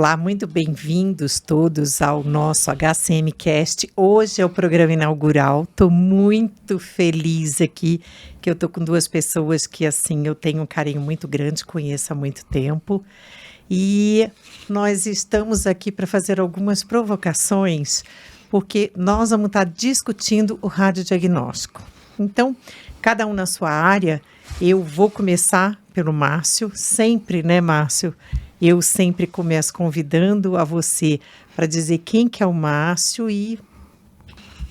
Olá, muito bem-vindos todos ao nosso HCMcast. Hoje é o programa inaugural. Estou muito feliz aqui, que eu estou com duas pessoas que, assim, eu tenho um carinho muito grande, conheço há muito tempo. E nós estamos aqui para fazer algumas provocações, porque nós vamos estar discutindo o radiodiagnóstico. Então, cada um na sua área, eu vou começar pelo Márcio, sempre, né, Márcio? Eu sempre começo convidando a você para dizer quem que é o Márcio e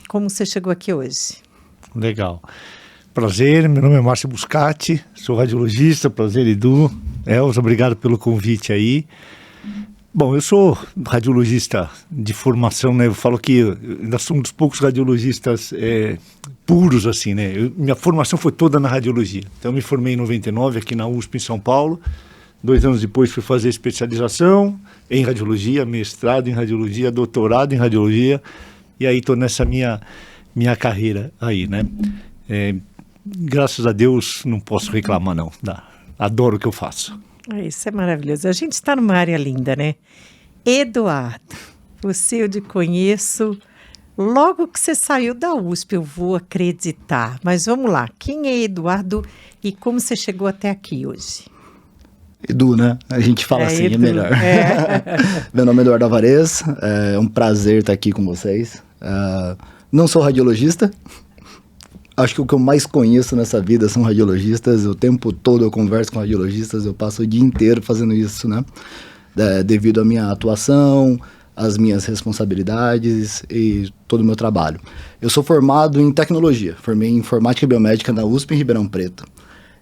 como você chegou aqui hoje. Legal. Prazer, meu nome é Márcio Buscati, sou radiologista, prazer, Edu. Elza, obrigado pelo convite aí. Bom, eu sou radiologista de formação, né? Eu falo que eu ainda sou um dos poucos radiologistas puros, assim, né? Minha formação foi toda na radiologia. Então, eu me formei em 99 aqui na USP, em São Paulo. 2 anos depois fui fazer especialização em radiologia, mestrado em radiologia, doutorado em radiologia. E aí estou nessa minha carreira aí, né? Graças a Deus não posso reclamar, não. Adoro o que eu faço. Isso é maravilhoso. A gente está numa área linda, né? Eduardo, você eu te conheço logo que você saiu da USP, eu vou acreditar. Mas vamos lá, quem é Eduardo e como você chegou até aqui hoje? Edu, né? A gente fala assim, Edu, é melhor. Meu nome é Eduardo Alvarez, é um prazer estar aqui com vocês. Não sou radiologista, acho que o que eu mais conheço nessa vida são radiologistas. O tempo todo eu converso com radiologistas, eu passo o dia inteiro fazendo isso, né? Devido à minha atuação, às minhas responsabilidades e todo o meu trabalho. Eu sou formado em tecnologia, formei em informática e biomédica na USP em Ribeirão Preto.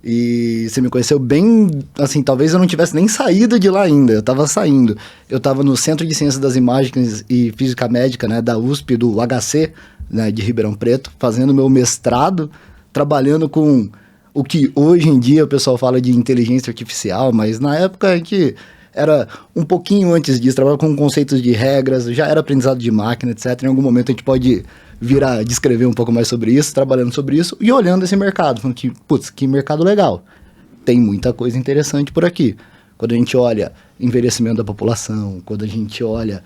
E você me conheceu bem, assim, talvez eu não tivesse nem saído de lá ainda, eu estava saindo. Eu estava no Centro de Ciências das Imagens e Física Médica, né, da USP, do HC, né, de Ribeirão Preto, fazendo meu mestrado, trabalhando com o que hoje em dia o pessoal fala de inteligência artificial, mas na época a gente era um pouquinho antes disso, trabalhava com conceitos de regras, já era aprendizado de máquina, etc. Em algum momento a gente pode vir a descrever um pouco mais sobre isso, trabalhando sobre isso e olhando esse mercado, falando que, putz, que mercado legal, tem muita coisa interessante por aqui. Quando a gente olha envelhecimento da população, quando a gente olha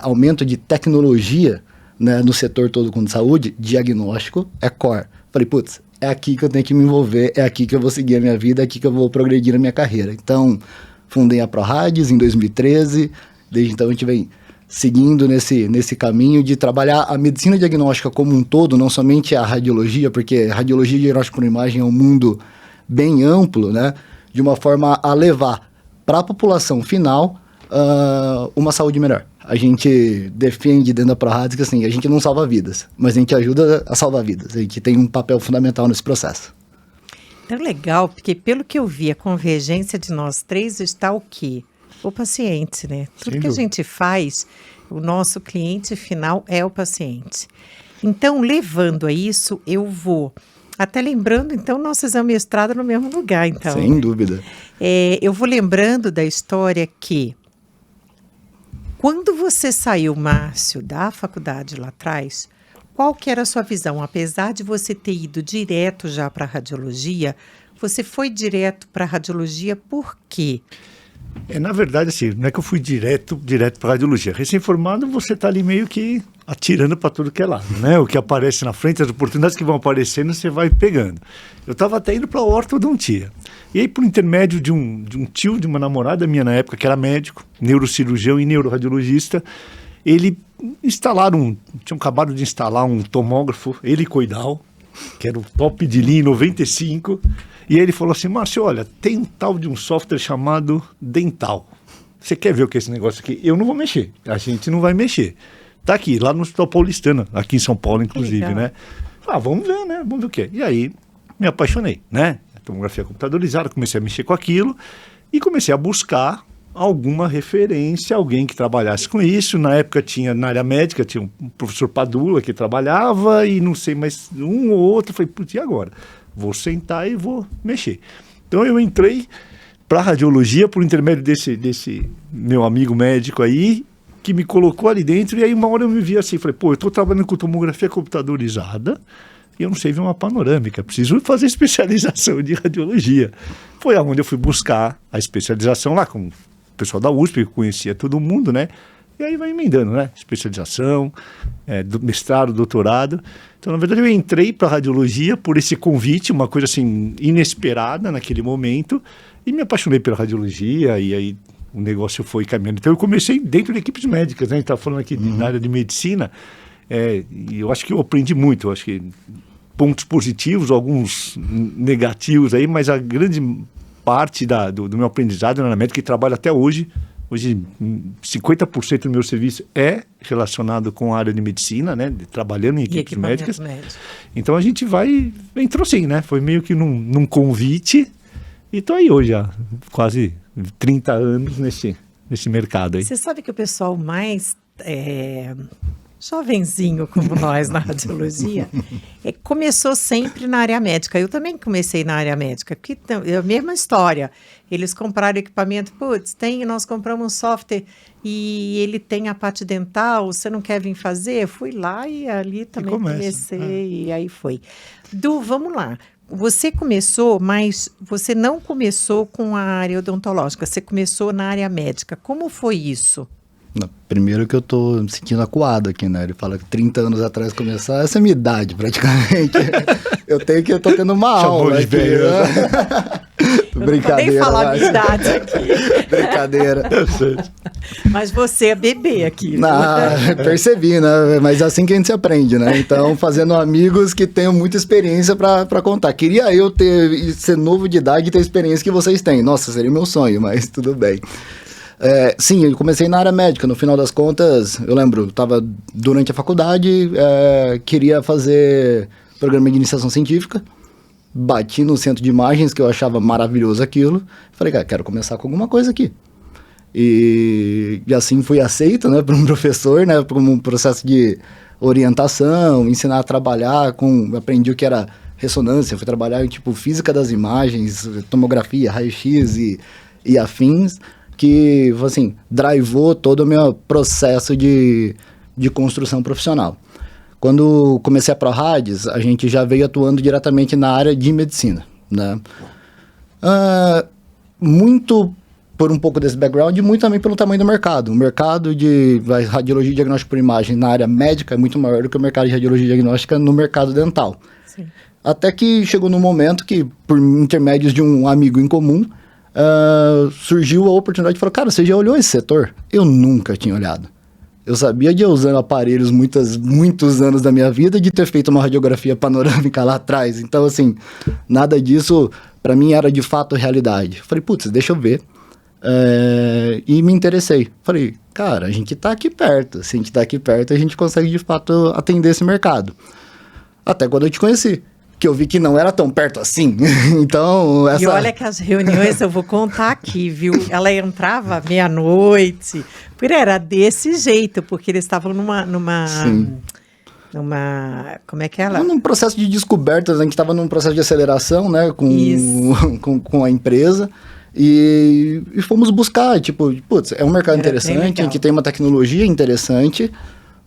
aumento de tecnologia, né, no setor todo com saúde, diagnóstico é core. Falei, putz, é aqui que eu tenho que me envolver, é aqui que eu vou seguir a minha vida, é aqui que eu vou progredir na minha carreira. Então, fundei a ProRadios em 2013, desde então a gente vem seguindo nesse caminho de trabalhar a medicina diagnóstica como um todo, não somente a radiologia, porque radiologia e diagnóstico por imagem é um mundo bem amplo, né? De uma forma a levar para a população final uma saúde melhor. A gente defende dentro da ProRadios que assim, a gente não salva vidas, mas a gente ajuda a salvar vidas. A gente tem um papel fundamental nesse processo. Então, legal, porque pelo que eu vi, a convergência de nós três está o quê? O paciente, né? Tudo que a gente faz, o nosso cliente final é o paciente. Então, levando a isso, eu vou... Até lembrando, então, nós fizemos mestrado no mesmo lugar, então. Sem dúvida. Eu vou lembrando da história que, quando você saiu, Márcio, da faculdade lá atrás, qual que era a sua visão? Apesar de você ter ido direto já para a radiologia, você foi direto para a radiologia por quê? Na verdade, assim, não é que eu fui direto para a radiologia. Recém-formado, você está ali meio que atirando para tudo que é lado, né? O que aparece na frente, as oportunidades que vão aparecendo, você vai pegando. Eu estava até indo para a ortodontia. E aí, por intermédio de um tio, de uma namorada minha na época, que era médico, neurocirurgião e neuroradiologista, ele tinham acabado de instalar um tomógrafo helicoidal, que era o top de linha em 95, e aí ele falou assim, Márcio, olha, tem um tal de um software chamado Dental. Você quer ver o que é esse negócio aqui? Eu não vou mexer, a gente não vai mexer. Tá aqui, lá no Hospital Paulistano, aqui em São Paulo, inclusive, né? Vamos ver, né? Vamos ver o que é. E aí, me apaixonei, né? Tomografia computadorizada, comecei a mexer com aquilo e comecei a buscar alguma referência, alguém que trabalhasse com isso. Na época tinha, na área médica, tinha um professor Padula que trabalhava e não sei, mais um ou outro. Falei, putz, e agora? Vou sentar e vou mexer. Então eu entrei para a radiologia por intermédio desse meu amigo médico aí, que me colocou ali dentro, e aí uma hora eu me vi assim, falei, pô, eu estou trabalhando com tomografia computadorizada e eu não sei ver uma panorâmica, preciso fazer especialização de radiologia. Foi aonde eu fui buscar a especialização lá com pessoal da USP, que conhecia todo mundo, né? E aí vai emendando, né? Especialização, mestrado, doutorado. Então, na verdade, eu entrei para a radiologia por esse convite, uma coisa assim inesperada naquele momento, e me apaixonei pela radiologia, e aí o negócio foi caminhando. Então, eu comecei dentro de equipes médicas, né? A gente está falando aqui na área de medicina, e eu acho que eu aprendi muito, eu acho que pontos positivos, alguns negativos aí, mas a grande parte do meu aprendizado na médica, que trabalho até hoje, 50% do meu serviço é relacionado com a área de medicina, né? Trabalhando em equipes médicas. Então a gente entrou sim, né? Foi meio que num convite e estou aí hoje há quase 30 anos nesse mercado aí. Você sabe que o pessoal mais jovenzinho como nós na radiologia, começou sempre na área médica. Eu também comecei na área médica, porque é a mesma história. Eles compraram equipamento, nós compramos um software e ele tem a parte dental, você não quer vir fazer? Fui lá e ali também comecei, e aí foi. Du, vamos lá. Você começou, mas você não começou com a área odontológica, você começou na área médica. Como foi isso? Primeiro que eu tô me sentindo acuado aqui, né? Ele fala que 30 anos atrás começar, essa é a minha idade, praticamente. Eu tô tendo uma aula aqui. Brincadeira. Não vou nem falar a minha idade aqui. Brincadeira. Mas você é bebê aqui. Percebi, né? Mas é assim que a gente se aprende, né? Então, fazendo amigos que tenham muita experiência para contar. Queria eu ser novo de idade e ter a experiência que vocês têm. Nossa, seria meu sonho, mas tudo bem. Sim, eu comecei na área médica. No final das contas, eu lembro, estava durante a faculdade, queria fazer programa de iniciação científica, bati no centro de imagens, que eu achava maravilhoso aquilo. Falei, cara, quero começar com alguma coisa aqui. E assim fui aceito, né, por um professor, né, por um processo de orientação, ensinar a trabalhar aprendi o que era ressonância, fui trabalhar em física das imagens, tomografia, raio-x e afins, que, assim, drivou todo o meu processo de construção profissional. Quando comecei a ProRadios, a gente já veio atuando diretamente na área de medicina, né? Muito por um pouco desse background e muito também pelo tamanho do mercado. O mercado de radiologia e diagnóstico por imagem na área médica é muito maior do que o mercado de radiologia e diagnóstica no mercado dental. Sim. Até que chegou num momento que, por intermédios de um amigo em comum, surgiu a oportunidade de falar, cara, você já olhou esse setor? Eu nunca tinha olhado. Eu sabia de usando aparelhos muitos anos da minha vida, de ter feito uma radiografia panorâmica lá atrás. Então, assim, nada disso, para mim, era de fato realidade. Falei, putz, deixa eu ver. E me interessei. Falei, cara, a gente tá aqui perto. Se a gente tá aqui perto, a gente consegue, de fato, atender esse mercado. Até quando eu te conheci, que eu vi que não era tão perto assim. Então, E olha que as reuniões, eu vou contar aqui, viu? Ela entrava meia-noite, era desse jeito, porque eles estavam numa como é que é ela? Num processo de descobertas, a gente estava num processo de aceleração, né, com a empresa, e fomos buscar, putz, é um mercado interessante, a gente tem uma tecnologia interessante,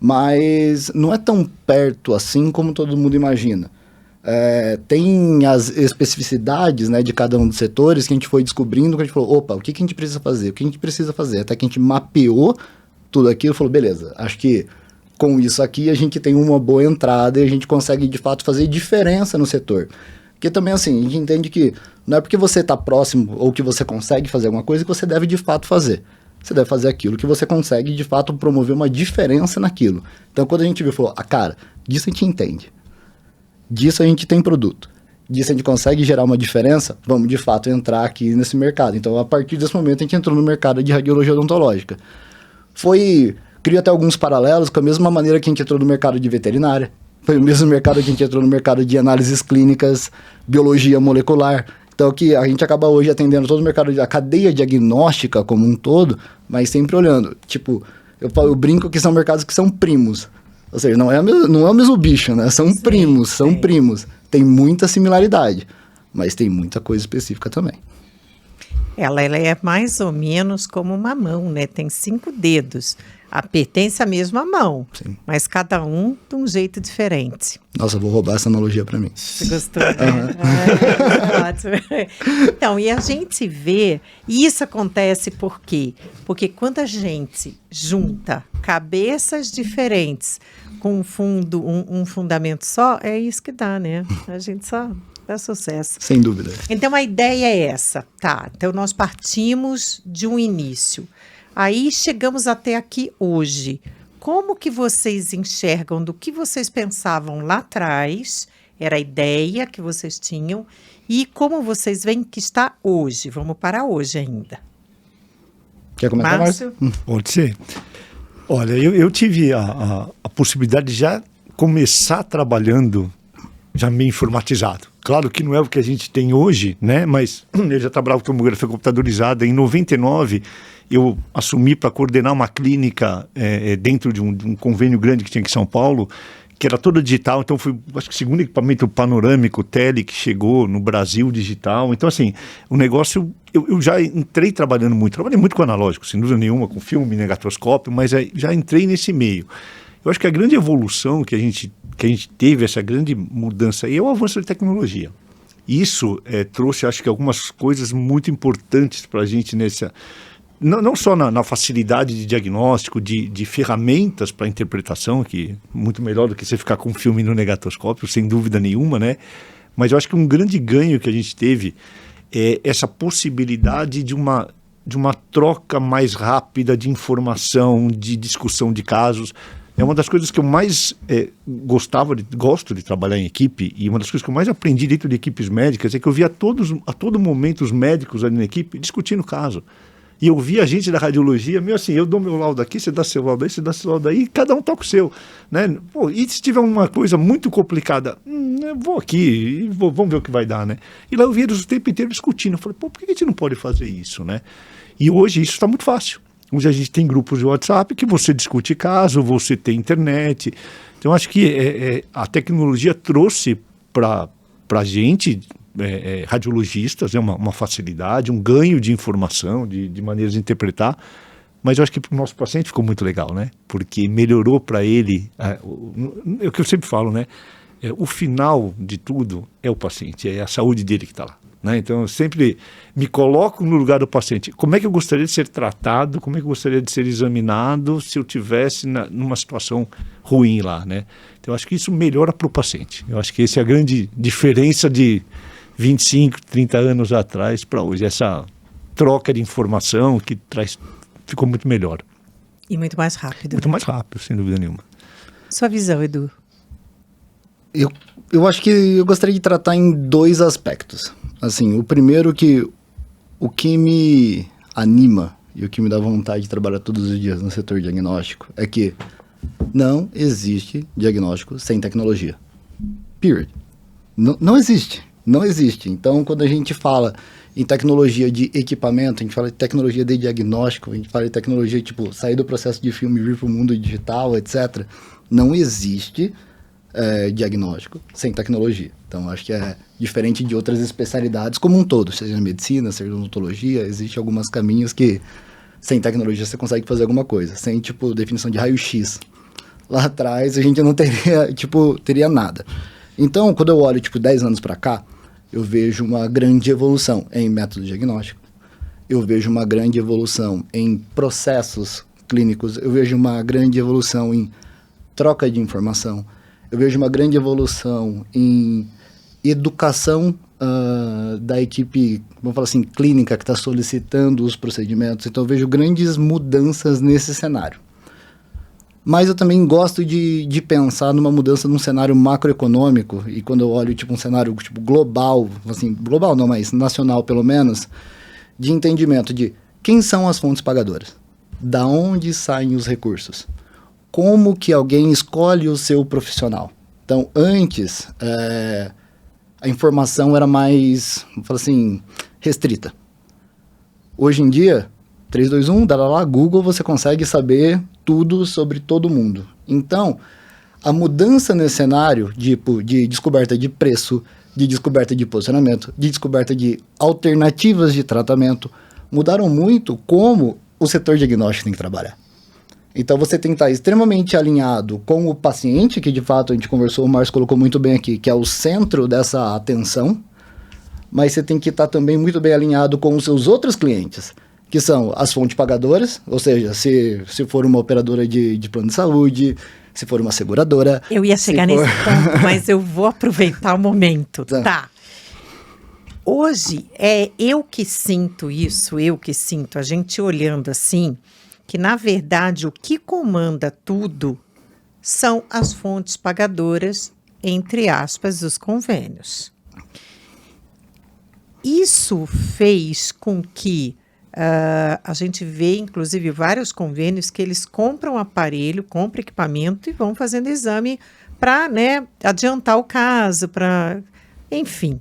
mas não é tão perto assim como todo mundo imagina. Tem as especificidades, né, de cada um dos setores que a gente foi descobrindo, que a gente falou, opa, o que a gente precisa fazer? O que a gente precisa fazer? Até que a gente mapeou tudo aquilo e falou, beleza, acho que com isso aqui a gente tem uma boa entrada e a gente consegue, de fato, fazer diferença no setor. Porque também, assim, a gente entende que não é porque você está próximo ou que você consegue fazer alguma coisa que você deve, de fato, fazer. Você deve fazer aquilo que você consegue, de fato, promover uma diferença naquilo. Então, quando a gente viu, falou, cara, disso a gente entende. Disso a gente tem produto. Disso a gente consegue gerar uma diferença, vamos de fato entrar aqui nesse mercado. Então, a partir desse momento, a gente entrou no mercado de radiologia odontológica. Cria até alguns paralelos com a mesma maneira que a gente entrou no mercado de veterinária. Foi o mesmo mercado que a gente entrou no mercado de análises clínicas, biologia molecular. Então, que a gente acaba hoje atendendo todo o mercado, a cadeia diagnóstica como um todo, mas sempre olhando. Eu brinco que são mercados que são primos. Ou seja, não é o mesmo bicho, né? São primos. Tem muita similaridade, mas tem muita coisa específica também. Ela é mais ou menos como uma mão, né? Tem 5 dedos. pertence à mesma mão, Sim. mas cada um de um jeito diferente. Nossa, eu vou roubar essa analogia para mim. Você gostou? Né? Ótimo. Então, e a gente vê, e isso acontece por quê? Porque quando a gente junta cabeças diferentes com um fundamento só, é isso que dá, né? A gente só dá sucesso. Sem dúvida. Então, a ideia é essa, tá? Então, nós partimos de um início. Aí, chegamos até aqui hoje. Como que vocês enxergam do que vocês pensavam lá atrás, era a ideia que vocês tinham, e como vocês veem que está hoje? Vamos para hoje ainda. Quer começar, Márcio? Pode ser. Olha, eu tive a possibilidade de já começar trabalhando já meio informatizado. Claro que não é o que a gente tem hoje, né? Mas eu já trabalhava com tomografia computadorizada. Em 99, eu assumi para coordenar uma clínica dentro de um convênio grande que tinha aqui em São Paulo, que era toda digital. Então, foi, acho que o segundo equipamento panorâmico, tele, que chegou no Brasil digital. Então, assim, o negócio... Eu já entrei trabalhando muito. Trabalhei muito com analógico, sem dúvida nenhuma, com filme, negatroscópio, mas já entrei nesse meio. Eu acho que a grande evolução que a gente teve, essa grande mudança aí, é o avanço da tecnologia. Isso trouxe, acho que, algumas coisas muito importantes para a gente nessa... Não só na facilidade de diagnóstico, de ferramentas para interpretação, que é muito melhor do que você ficar com um filme no negatoscópio, sem dúvida nenhuma, né? Mas eu acho que um grande ganho que a gente teve é essa possibilidade de uma troca mais rápida de informação, de discussão de casos. É uma das coisas que eu mais gosto de trabalhar em equipe, e uma das coisas que eu mais aprendi dentro de equipes médicas é que eu via a todo momento os médicos ali na equipe discutindo o caso. E eu vi a gente da radiologia, meio assim, eu dou meu laudo aqui, você dá seu laudo aí, você dá seu laudo aí, e cada um toca o seu, né? Pô, e se tiver uma coisa muito complicada, eu vou aqui, vamos ver o que vai dar, né? E lá eu vi eles o tempo inteiro discutindo. Eu falei, pô, por que a gente não pode fazer isso, né? E hoje isso está muito fácil. Hoje a gente tem grupos de WhatsApp que você discute caso, você tem internet. Então, acho que a tecnologia trouxe para a gente... radiologistas, uma facilidade, um ganho de informação, de maneiras de interpretar, mas eu acho que para o nosso paciente ficou muito legal, né? Porque melhorou para ele, é o que eu sempre falo, né? O final de tudo é o paciente, é a saúde dele que está lá, né? Então eu sempre me coloco no lugar do paciente. Como é que eu gostaria de ser tratado, como é que eu gostaria de ser examinado se eu tivesse numa situação ruim lá, né? Então eu acho que isso melhora para o paciente. Eu acho que essa é a grande diferença de 25, 30 anos atrás para hoje, essa troca de informação que ficou muito melhor. E muito mais rápido. Muito mais rápido, sem dúvida nenhuma. Sua visão, Edu? Eu acho que eu gostaria de tratar em dois aspectos. Assim, o primeiro o que me anima e o que me dá vontade de trabalhar todos os dias no setor diagnóstico é que não existe diagnóstico sem tecnologia. Period. Não existe. Não existe. Então, quando a gente fala em tecnologia de equipamento, a gente fala de tecnologia de diagnóstico, a gente fala de tecnologia, tipo, sair do processo de filme e vir para o mundo digital, etc. Não existe diagnóstico sem tecnologia. Então, acho que é diferente de outras especialidades como um todo, seja na medicina, seja na odontologia, existem alguns caminhos que sem tecnologia você consegue fazer alguma coisa. Sem, tipo, definição de raio-x. Lá atrás, a gente não teria nada. Então, quando eu olho, 10 anos para cá, eu vejo uma grande evolução em método diagnóstico, eu vejo uma grande evolução em processos clínicos, eu vejo uma grande evolução em troca de informação, eu vejo uma grande evolução em educação da equipe, vamos falar assim, clínica que está solicitando os procedimentos. Então, eu vejo grandes mudanças nesse cenário. Mas eu também gosto de pensar numa mudança num cenário macroeconômico, e quando eu olho um cenário global, assim, global não, mas nacional pelo menos, de entendimento de quem são as fontes pagadoras, da onde saem os recursos, como que alguém escolhe o seu profissional. Então, antes, a informação era mais, vamos falar assim, restrita. Hoje em dia, 3, 2, 1, lá, Google, você consegue saber tudo sobre todo mundo. Então, a mudança nesse cenário de descoberta de preço, de descoberta de posicionamento, de descoberta de alternativas de tratamento, mudaram muito como o setor diagnóstico tem que trabalhar. Então você tem que estar extremamente alinhado com o paciente, que de fato a gente conversou, o Márcio colocou muito bem aqui, que é o centro dessa atenção, mas você tem que estar também muito bem alinhado com os seus outros clientes, que são as fontes pagadoras, ou seja, se for uma operadora de plano de saúde, se for uma seguradora... Eu ia chegar nesse ponto, mas eu vou aproveitar o momento. Tá. Hoje, eu que sinto isso, a gente olhando assim, que na verdade o que comanda tudo são as fontes pagadoras, entre aspas, os convênios. Isso fez com que a gente vê, inclusive, vários convênios que eles compram aparelho, compram equipamento e vão fazendo exame para, né, adiantar o caso, enfim.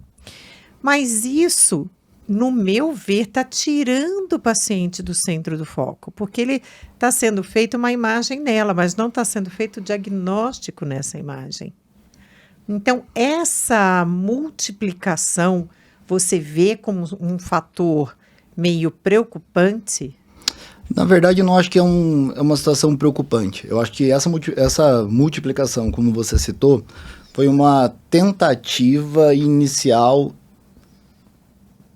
Mas isso, no meu ver, está tirando o paciente do centro do foco, porque ele está sendo feita uma imagem nela, mas não está sendo feito o diagnóstico nessa imagem. Então, essa multiplicação, você vê como um fator meio preocupante? Na verdade, eu não acho que é uma situação preocupante. Eu acho que essa multiplicação, como você citou, foi uma tentativa inicial,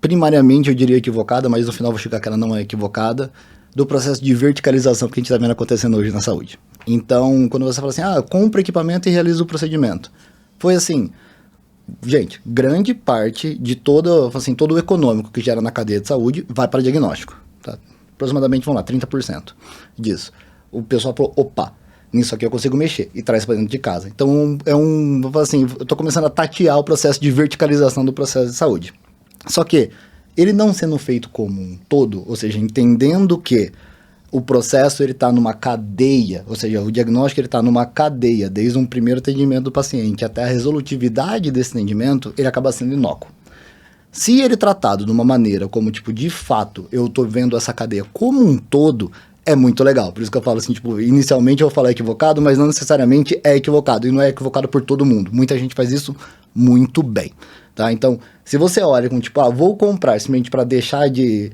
primariamente eu diria equivocada, mas no final vou chegar que ela não é equivocada, do processo de verticalização que a gente está vendo acontecendo hoje na saúde. Então, quando você fala assim, compra equipamento e realiza o procedimento. Foi assim, gente, grande parte de todo o econômico que gera na cadeia de saúde vai para diagnóstico. Tá? Aproximadamente, vamos lá, 30% disso. O pessoal falou, opa, nisso aqui eu consigo mexer, e traz para dentro de casa. Então, vou falar assim, eu estou começando a tatear o processo de verticalização do processo de saúde. Só que, ele não sendo feito como um todo, ou seja, entendendo que o processo está numa cadeia, ou seja, o diagnóstico está numa cadeia, desde um primeiro atendimento do paciente até a resolutividade desse atendimento, ele acaba sendo inócuo. Se ele tratado de uma maneira como, de fato, eu estou vendo essa cadeia como um todo, é muito legal. Por isso que eu falo assim, inicialmente eu vou falar equivocado, mas não necessariamente é equivocado, e não é equivocado por todo mundo. Muita gente faz isso muito bem, tá? Então, se você olha com, vou comprar simplesmente para deixar de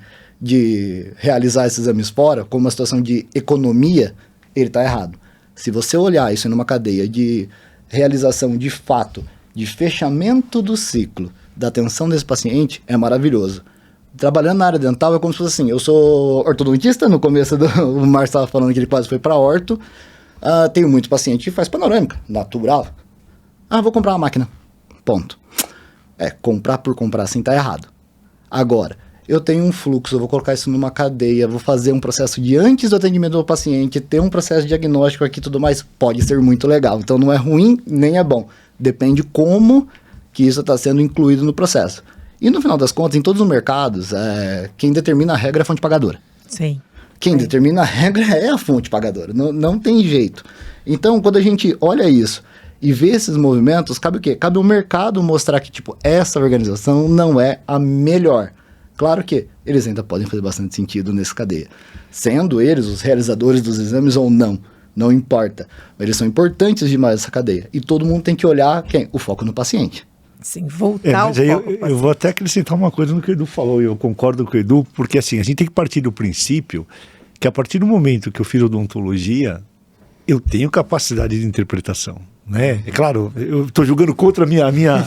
realizar esses exames fora, como uma situação de economia, ele está errado. Se você olhar isso numa cadeia de realização de fato, de fechamento do ciclo, da atenção desse paciente, é maravilhoso. Trabalhando na área dental é como se fosse assim, eu sou ortodontista, no começo o Márcio estava falando que ele quase foi para orto, tenho muito paciente que faz panorâmica, natural. Vou comprar uma máquina, ponto. Comprar por comprar assim está errado. Agora, eu tenho um fluxo, eu vou colocar isso numa cadeia, vou fazer um processo de antes do atendimento do paciente, ter um processo diagnóstico aqui e tudo mais, pode ser muito legal. Então não é ruim, nem é bom. Depende como que isso está sendo incluído no processo. E no final das contas, em todos os mercados, quem determina a regra é a fonte pagadora. Sim. Quem determina a regra é a fonte pagadora, não tem jeito. Então, quando a gente olha isso e vê esses movimentos, cabe o quê? Cabe o mercado mostrar que, essa organização não é a melhor. Claro que eles ainda podem fazer bastante sentido nessa cadeia. Sendo eles os realizadores dos exames ou não importa. Eles são importantes demais nessa cadeia. E todo mundo tem que olhar o foco no paciente. Sim, voltar ao foco. Eu vou até acrescentar uma coisa no que o Edu falou, e eu concordo com o Edu, porque assim, a gente tem que partir do princípio que a partir do momento que eu fiz odontologia, eu tenho capacidade de interpretação. Né? É claro, eu estou julgando contra a minha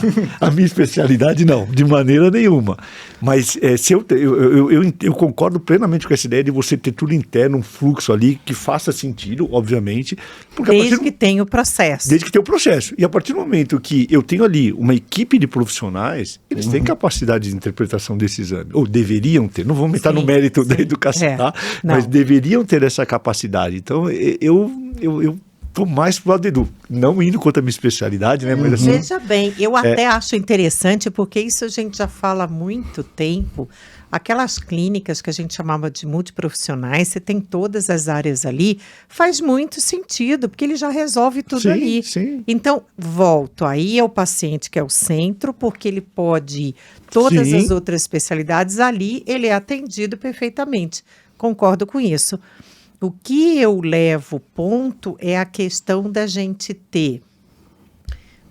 especialidade, não, de maneira nenhuma. Mas eu concordo plenamente com essa ideia de você ter tudo interno, um fluxo ali que faça sentido, obviamente. Desde que tenha o processo. Desde que tenha o processo. E a partir do momento que eu tenho ali uma equipe de profissionais, eles têm capacidade de interpretação desse exame. Ou deveriam ter, não vamos entrar no mérito da educação, tá? Mas deveriam ter essa capacidade. Então, eu estou mais pro lado do Edu, não indo contra a minha especialidade, né? Mas assim, veja bem, eu até acho interessante, porque isso a gente já fala há muito tempo, aquelas clínicas que a gente chamava de multiprofissionais, você tem todas as áreas ali, faz muito sentido, porque ele já resolve tudo ali. Sim. Então, volto, aí é o paciente que é o centro, porque ele pode, todas as outras especialidades ali, ele é atendido perfeitamente. Concordo com isso. O que eu levo ponto é a questão da gente ter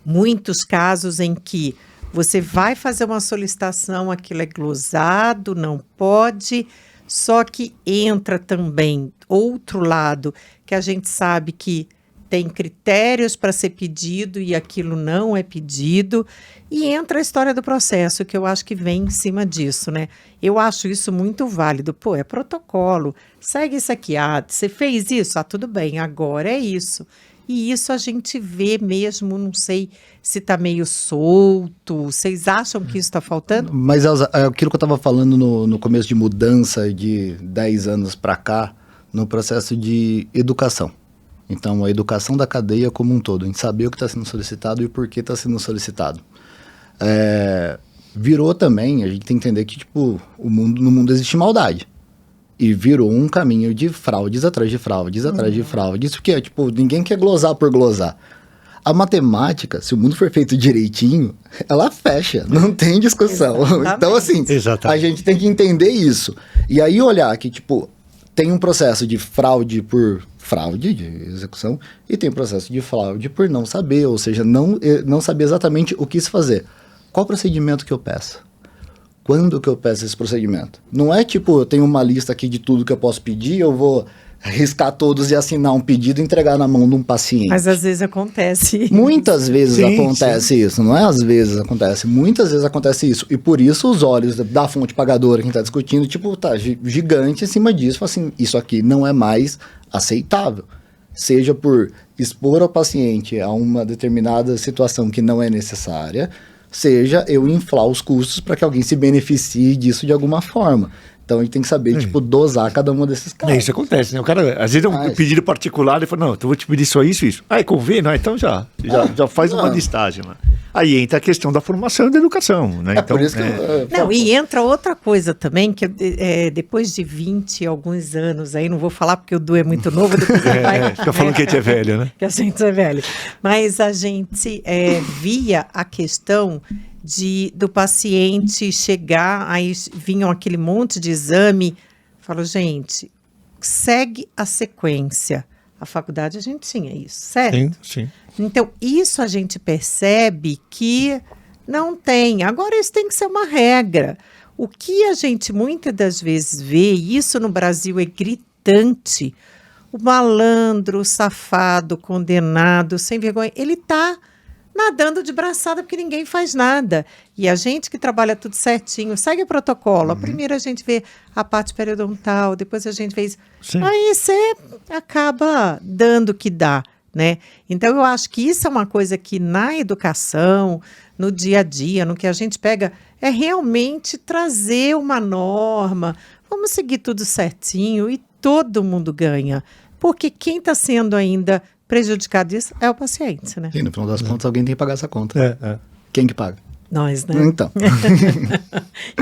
muitos casos em que você vai fazer uma solicitação, aquilo é glosado, não pode, Só que entra também outro lado, que a gente sabe que tem critérios para ser pedido e aquilo não é pedido, e entra a história do processo, que eu acho que vem em cima disso, né? Eu acho isso muito válido. Pô, é protocolo, segue isso aqui. Ah, você fez isso? Ah, tudo bem, agora é isso. E isso a gente vê mesmo, não sei se está meio solto. Vocês acham que isso está faltando? Mas Elza, aquilo que eu estava falando no começo de mudança de 10 anos para cá, no processo de educação. Então, a educação da cadeia como um todo, em saber o que está sendo solicitado e por que está sendo solicitado. Virou também, a gente tem que entender que tipo, no mundo existe maldade. E virou um caminho de fraudes atrás de fraudes, atrás de fraudes, porque tipo, ninguém quer glosar por glosar. A matemática, se o mundo for feito direitinho, ela fecha, não tem discussão. Exatamente. Então, assim, a gente tem que entender isso. E aí olhar que, tipo, tem um processo de fraude por fraude de execução e tem processo de fraude por não saber, ou seja, não saber exatamente o que se fazer. Qual procedimento que eu peço? Quando que eu peço esse procedimento? Não é tipo, eu tenho uma lista aqui de tudo que eu posso pedir, eu vou riscar todos e assinar um pedido e entregar na mão de um paciente. Mas às vezes acontece isso. Muitas vezes acontece isso, não é às vezes acontece, muitas vezes acontece isso. E por isso os olhos da fonte pagadora, quem está discutindo, tipo, tá gigante em cima disso, assim, isso aqui não é mais aceitável. Seja por expor ao paciente a uma determinada situação que não é necessária, seja eu inflar os custos para que alguém se beneficie disso de alguma forma. Então a gente tem que saber, tipo, dosar cada um desses casos. Isso acontece, né? O cara, às vezes, é um pedido particular e fala, não, eu vou te pedir só isso, isso. Ah, convém? Não, então já faz uma listagem lá. Aí entra a questão da formação e da educação, né? Então, por isso que não, e entra outra coisa também, que depois de 20 alguns anos, aí não vou falar porque o Du é muito novo, depois fica falando que a gente é velho, né? Que a gente é velho. Mas a gente via a questão do paciente chegar, aí vinham aquele monte de exame, falou, gente, segue a sequência. A faculdade a gente tinha isso, certo? Sim, sim. Então, isso a gente percebe que não tem. Agora, isso tem que ser uma regra. O que a gente muitas das vezes vê, e isso no Brasil é gritante, o malandro, o safado, condenado, sem vergonha, ele está nadando de braçada porque ninguém faz nada. E a gente que trabalha tudo certinho, segue o protocolo. Primeiro a gente vê a parte periodontal, depois a gente vê isso. Sim. Aí você acaba dando o que dá, né? Então eu acho que isso é uma coisa que na educação, no dia a dia, no que a gente pega, é realmente trazer uma norma. Vamos seguir tudo certinho e todo mundo ganha. Porque quem está sendo ainda prejudicado disso é o paciente, né? Sim, no final das contas, alguém tem que pagar essa conta. Quem que paga? Nós, né? Então.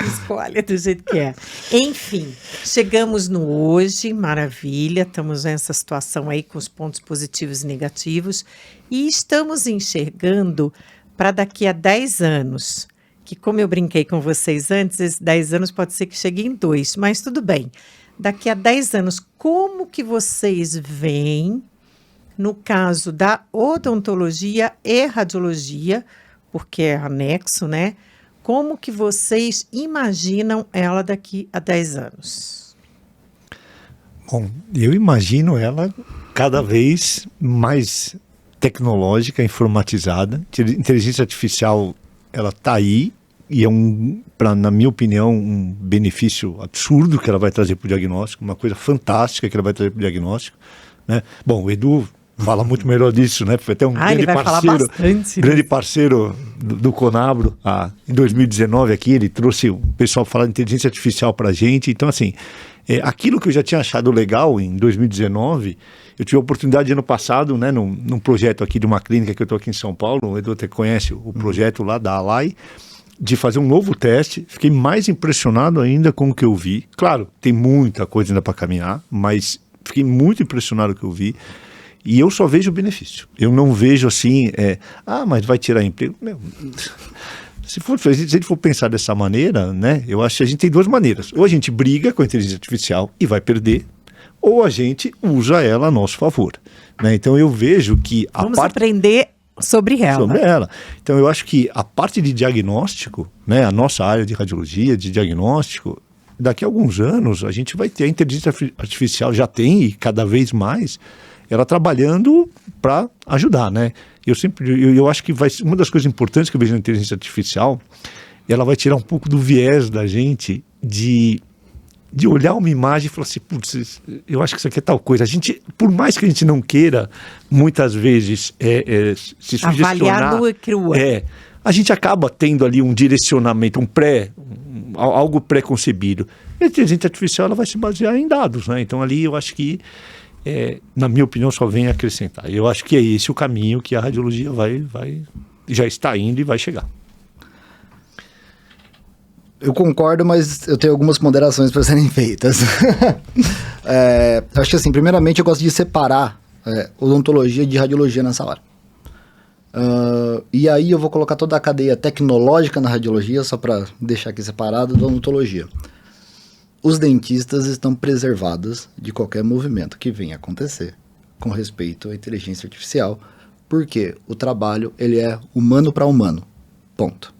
Escolha do jeito que é. Enfim, chegamos no hoje, maravilha, estamos nessa situação aí com os pontos positivos e negativos e estamos enxergando para daqui a 10 anos, que como eu brinquei com vocês antes, esses 10 anos pode ser que chegue em 2, mas tudo bem. Daqui a 10 anos, como que vocês veem no caso da odontologia e radiologia, porque é anexo, né? Como que vocês imaginam ela daqui a 10 anos? Bom, eu imagino ela cada vez mais tecnológica, informatizada. Inteligência artificial, ela está aí e é na minha opinião, um benefício absurdo que ela vai trazer para o diagnóstico, uma coisa fantástica que ela vai trazer para o diagnóstico, né? Bom, o Edu fala muito melhor disso, né? Foi até um grande parceiro do Conabro em 2019 aqui, ele trouxe o pessoal falar de inteligência artificial para a gente. Então, assim, aquilo que eu já tinha achado legal em 2019, eu tive a oportunidade ano passado, né, num projeto aqui de uma clínica que eu estou aqui em São Paulo, o Edu até conhece o projeto lá da Alai, de fazer um novo teste. Fiquei mais impressionado ainda com o que eu vi. Claro, tem muita coisa ainda para caminhar, mas fiquei muito impressionado com o que eu vi. E eu só vejo o benefício. Eu não vejo assim, mas vai tirar emprego. Meu, se a gente for pensar dessa maneira, né, eu acho que a gente tem duas maneiras. Ou a gente briga com a inteligência artificial e vai perder, ou a gente usa ela a nosso favor, né? Então eu vejo que vamos aprender sobre ela. Então eu acho que a parte de diagnóstico, né, a nossa área de radiologia, de diagnóstico, daqui a alguns anos a gente vai ter a inteligência artificial, já tem e cada vez mais, ela trabalhando para ajudar, né? Eu acho que uma das coisas importantes que eu vejo na inteligência artificial, ela vai tirar um pouco do viés da gente de olhar uma imagem e falar assim, putz, eu acho que isso aqui é tal coisa. A gente, por mais que a gente não queira, muitas vezes, se sugestionar... Avaliar nua e crua. A gente acaba tendo ali um direcionamento, algo pré-concebido. A inteligência artificial ela vai se basear em dados, né? Então ali eu acho que, na minha opinião, só vem acrescentar. Eu acho que é esse o caminho que a radiologia já está indo e vai chegar. Eu concordo, mas eu tenho algumas ponderações para serem feitas. Acho que assim, primeiramente eu gosto de separar odontologia de radiologia nessa hora. E aí eu vou colocar toda a cadeia tecnológica na radiologia, só para deixar aqui separado da odontologia. Os dentistas estão preservados de qualquer movimento que venha acontecer com respeito à inteligência artificial, porque o trabalho ele é humano para humano, ponto.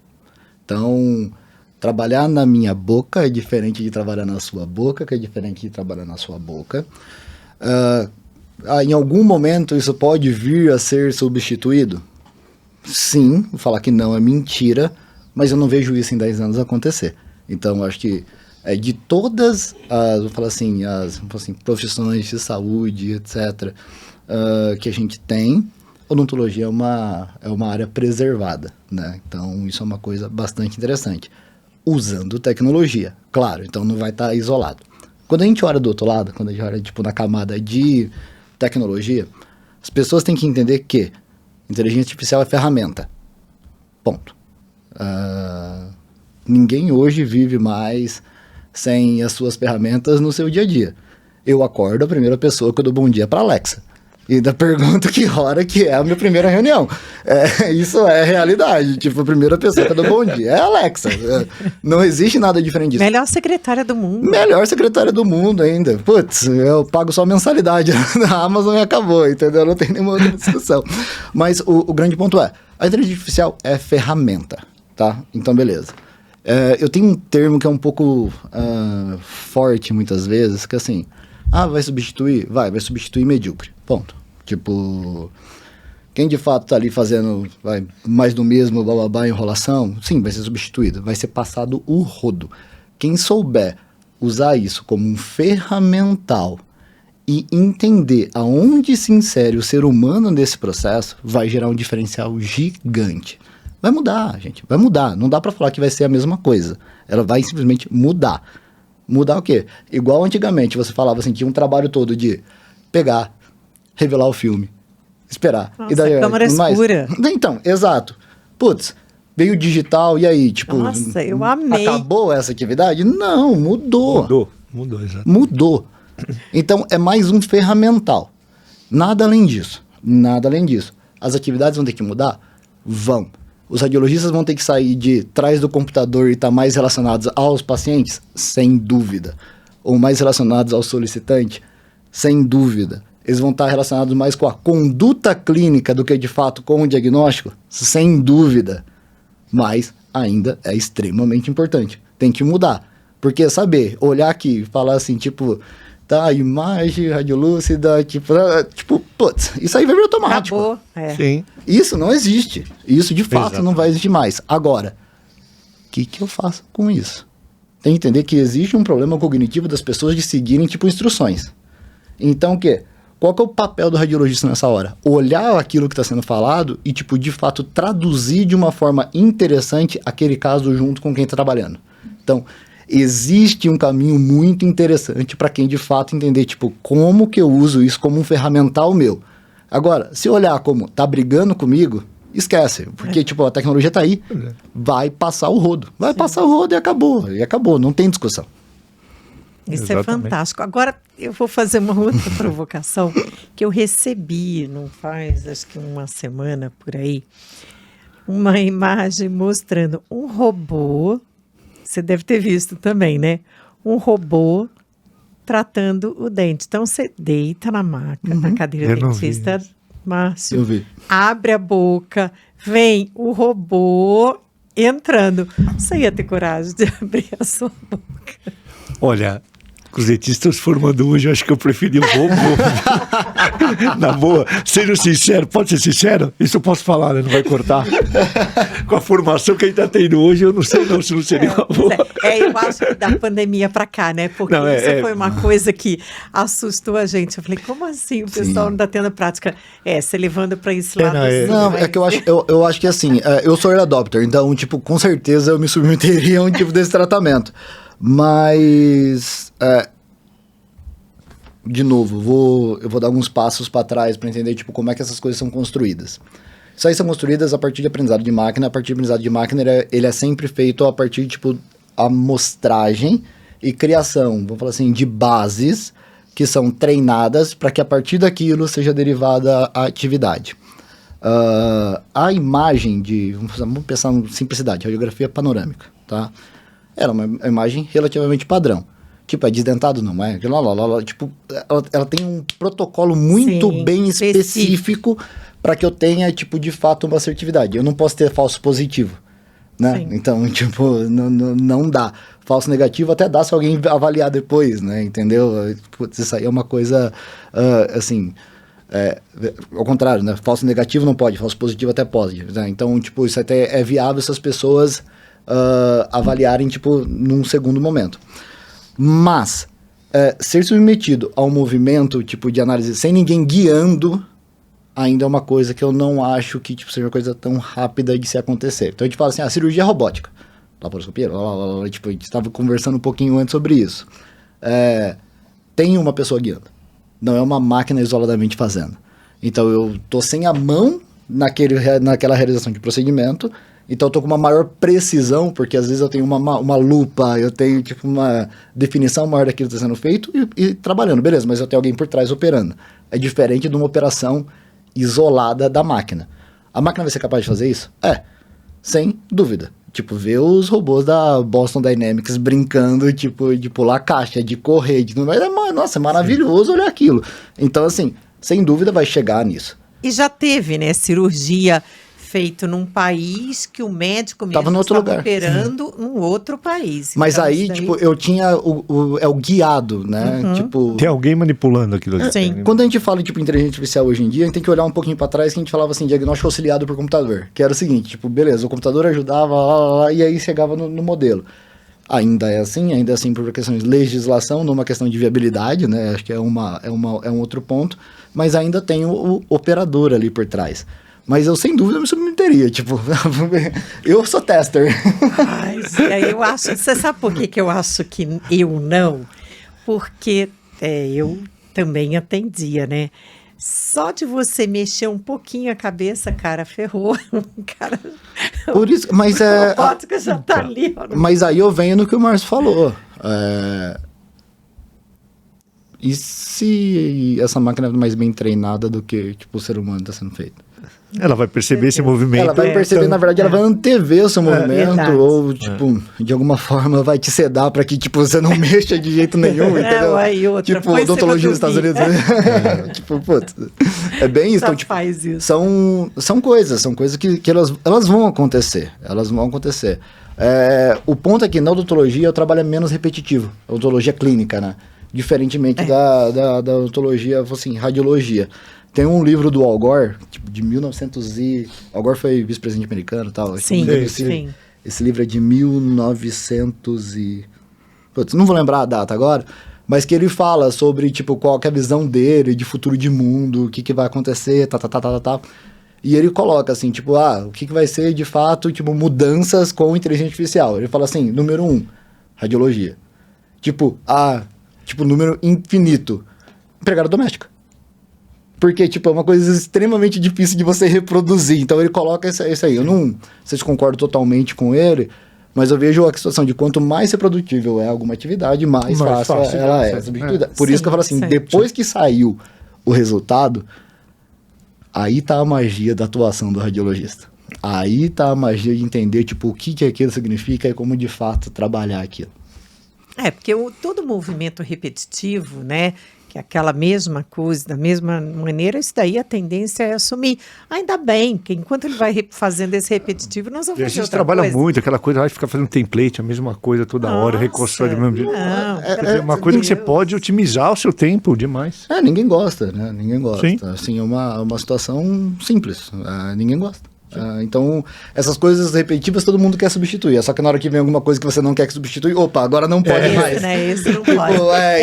Então... trabalhar na minha boca é diferente de trabalhar na sua boca, que é diferente de trabalhar na sua boca. Em algum momento isso pode vir a ser substituído? Sim, vou falar que não é mentira, mas eu não vejo isso em 10 anos acontecer. Então, acho que de todas as, vou falar assim, profissões de saúde, etc., que a gente tem, odontologia é uma área preservada, né? Então, isso é uma coisa bastante interessante. Usando tecnologia, claro, então não vai estar isolado. Quando a gente olha do outro lado, quando a gente olha na camada de tecnologia, as pessoas têm que entender que inteligência artificial é ferramenta. Ponto. Ninguém hoje vive mais sem as suas ferramentas no seu dia a dia. Eu acordo, a primeira pessoa que eu dou bom dia para Alexa. E ainda pergunto que hora que é a minha primeira reunião. Isso é realidade. Tipo, a primeira pessoa que eu dou bom dia é a Alexa. Não existe nada diferente disso. Melhor secretária do mundo. Melhor secretária do mundo ainda. Putz, eu pago só mensalidade na Amazon e acabou, entendeu? Não tem nenhuma outra discussão. Mas o grande ponto a inteligência artificial é ferramenta, tá? Então, beleza. Eu tenho um termo que é um pouco forte muitas vezes, que é assim... vai substituir? Vai substituir medíocre. Ponto. Tipo, quem de fato tá ali fazendo mais do mesmo, bababá, enrolação, sim, vai ser substituído. Vai ser passado o rodo. Quem souber usar isso como um ferramental e entender aonde se insere o ser humano nesse processo, vai gerar um diferencial gigante. Vai mudar, gente. Vai mudar. Não dá para falar que vai ser a mesma coisa. Ela vai simplesmente mudar. Mudar o quê? Igual antigamente, você falava assim, tinha um trabalho todo de pegar, revelar o filme, esperar. Nossa, e daí, câmera escura. Então, exato. Putz, veio digital, e aí? Tipo, nossa, eu amei. Acabou essa atividade? Não, mudou. Mudou, exato. Mudou. Então, é mais um ferramental. Nada além disso. As atividades vão ter que mudar? Vão. Os radiologistas vão ter que sair de trás do computador e estar mais relacionados aos pacientes? Sem dúvida. Ou mais relacionados ao solicitante? Sem dúvida. Eles vão estar relacionados mais com a conduta clínica do que, de fato, com o diagnóstico? Sem dúvida. Mas ainda é extremamente importante. Tem que mudar. Porque saber, olhar aqui e falar assim, tipo... Tá, imagem radiolúcida, tipo, putz, isso aí vai vir automático. Acabou, Sim. Isso não existe. Isso, de fato, Exatamente. não vai existir mais. Agora, o que eu faço com isso? Tem que entender que existe um problema cognitivo das pessoas de seguirem, tipo, instruções. Então, o quê? Qual que é o papel do radiologista nessa hora? Olhar aquilo que está sendo falado e, tipo, de fato, traduzir de uma forma interessante aquele caso junto com quem está trabalhando. Então... existe um caminho muito interessante para quem de fato entender, tipo, como que eu uso isso como um ferramental meu. Agora, se olhar como tá brigando comigo, esquece, porque tipo, a tecnologia tá aí, vai passar o rodo. Vai passar o rodo e acabou, não tem discussão. Isso Exatamente. é fantástico. Agora, eu vou fazer uma outra provocação que eu recebi, não faz, acho que uma semana por aí, uma imagem mostrando um robô. Você deve ter visto também, né? Um robô tratando o dente. Então, você deita na maca, na cadeira Eu não vi dentista, isso. Márcio, Eu vi. abre a boca, vem o robô entrando. Você ia ter coragem de abrir a sua boca? Olha, com os dentistas formando hoje, eu acho que eu preferi o robô. Na boa, sendo sincero, pode ser sincero? Isso eu posso falar, né? Não vai cortar. Com a formação que a gente está tendo hoje, eu não sei não se não seria uma boa. Eu acho que da pandemia para cá, né? Porque isso foi uma coisa que assustou a gente. Eu falei, como assim? O pessoal não está tendo prática. Você levando para esse lado. Não, é que eu acho que assim, eu sou early adopter, então, tipo, com certeza eu me submeteria a um tipo desse tratamento. Mas, de novo, eu vou dar alguns passos para trás para entender, tipo, como é que essas coisas são construídas. Isso aí são construídas a partir de aprendizado de máquina. A partir de aprendizado de máquina, ele é sempre feito a partir de, tipo, amostragem e criação, vamos falar assim, de bases que são treinadas para que a partir daquilo seja derivada a atividade. A imagem vamos pensar em simplicidade, radiografia panorâmica, tá? Era uma imagem relativamente padrão. Tipo, é desdentado, não é? Tipo, ela tem um protocolo muito bem específico para que eu tenha, tipo, de fato, uma assertividade. Eu não posso ter falso positivo, né? Sim. Então, tipo, não dá. Falso negativo até dá se alguém avaliar depois, né? Entendeu? Putz, isso aí é uma coisa, assim... ao contrário, né? Falso negativo não pode, falso positivo até pode, né? Então, tipo, isso até é viável essas pessoas avaliarem, tipo, num segundo momento. Mas, ser submetido a um movimento, tipo, de análise sem ninguém guiando, ainda é uma coisa que eu não acho que, tipo, seja uma coisa tão rápida de se acontecer. Então, a gente fala assim, cirurgia robótica, laparoscopia, tipo, a gente estava conversando um pouquinho antes sobre isso. Tem uma pessoa guiando, não é uma máquina isoladamente fazendo. Então, eu tô sem a mão naquela realização de procedimento. Então eu tô com uma maior precisão, porque às vezes eu tenho uma lupa, eu tenho tipo uma definição maior daquilo que está sendo feito e trabalhando, beleza, mas eu tenho alguém por trás operando. É diferente de uma operação isolada da máquina. A máquina vai ser capaz de fazer isso? Sem dúvida. Tipo, ver os robôs da Boston Dynamics brincando, tipo, de pular caixa, de correr, nossa, é maravilhoso olhar aquilo. Então, assim, sem dúvida vai chegar nisso. E já teve, né, cirurgia feito num país que o médico mesmo estava operando num outro país. Mas então, aí, tipo, eu tinha o guiado, né? Uhum. Tipo, tem alguém manipulando aquilo ali. Sim. Quando a gente fala, tipo, inteligência artificial hoje em dia, a gente tem que olhar um pouquinho para trás, que a gente falava assim, diagnóstico auxiliado por computador. Que era o seguinte, tipo, beleza, o computador ajudava, e aí chegava no modelo. Ainda é assim por questões de legislação, numa questão de viabilidade, né? Acho que é um outro ponto. Mas ainda tem o operador ali por trás. Mas eu, sem dúvida, me submeteria, tipo, eu sou tester. Eu acho, você sabe por que eu acho que eu não? Porque eu também atendia, né? Só de você mexer um pouquinho a cabeça, cara, ferrou. Cara, por isso, mas a robótica já tá ali. Mas aí eu venho no que o Márcio falou. E se essa máquina é mais bem treinada do que, tipo, o ser humano está sendo feito? Ela vai perceber esse movimento. Ela vai perceber, na verdade, ela vai antever o seu movimento, ou, tipo, de alguma forma vai te sedar para que, tipo, você não mexa de jeito nenhum, entendeu? Aí outra, tipo, odontologia dos Estados Unidos. Tipo, putz, é bem isso. Então, tipo, faz isso. São coisas que elas vão acontecer. Elas vão acontecer. O ponto é que na odontologia o trabalho é menos repetitivo. A odontologia clínica, né? Diferentemente da odontologia, assim, radiologia. Tem um livro do Al Gore, tipo, de 1900 e... Al Gore foi vice-presidente americano e tal. Sim. Esse livro é de 1900 e... Putz, não vou lembrar a data agora, mas que ele fala sobre, tipo, qual que é a visão dele de futuro de mundo, o que vai acontecer, E ele coloca, assim, tipo, o que vai ser, de fato, tipo, mudanças com inteligência artificial. Ele fala assim, número 1, radiologia. Tipo, número infinito, empregada doméstica. Porque, tipo, é uma coisa extremamente difícil de você reproduzir. Então, ele coloca isso aí. Eu não sei se concordo totalmente com ele, mas eu vejo a situação de quanto mais reprodutível é alguma atividade, mais fácil ela é. Por isso que eu falo assim, depois que saiu o resultado, aí tá a magia da atuação do radiologista. Aí tá a magia de entender, tipo, o que aquilo significa e como, de fato, trabalhar aquilo. Porque todo movimento repetitivo, né, que é aquela mesma coisa, da mesma maneira, isso daí a tendência é assumir. Ainda bem que enquanto ele vai fazendo esse repetitivo, nós vamos E a fazer gente outra trabalha coisa. muito, aquela coisa, vai ficar fazendo template, a mesma coisa toda hora, Nossa, reconstrói do mesmo jeito. não, Quer dizer, uma coisa que você pode otimizar o seu tempo demais. Ninguém gosta, né? Ninguém gosta. Sim. Assim, é uma situação simples. Ninguém gosta. Então, essas coisas repetitivas todo mundo quer substituir. Só que na hora que vem alguma coisa que você não quer substituir, opa, agora não pode mais. Esse, né? Esse não pode.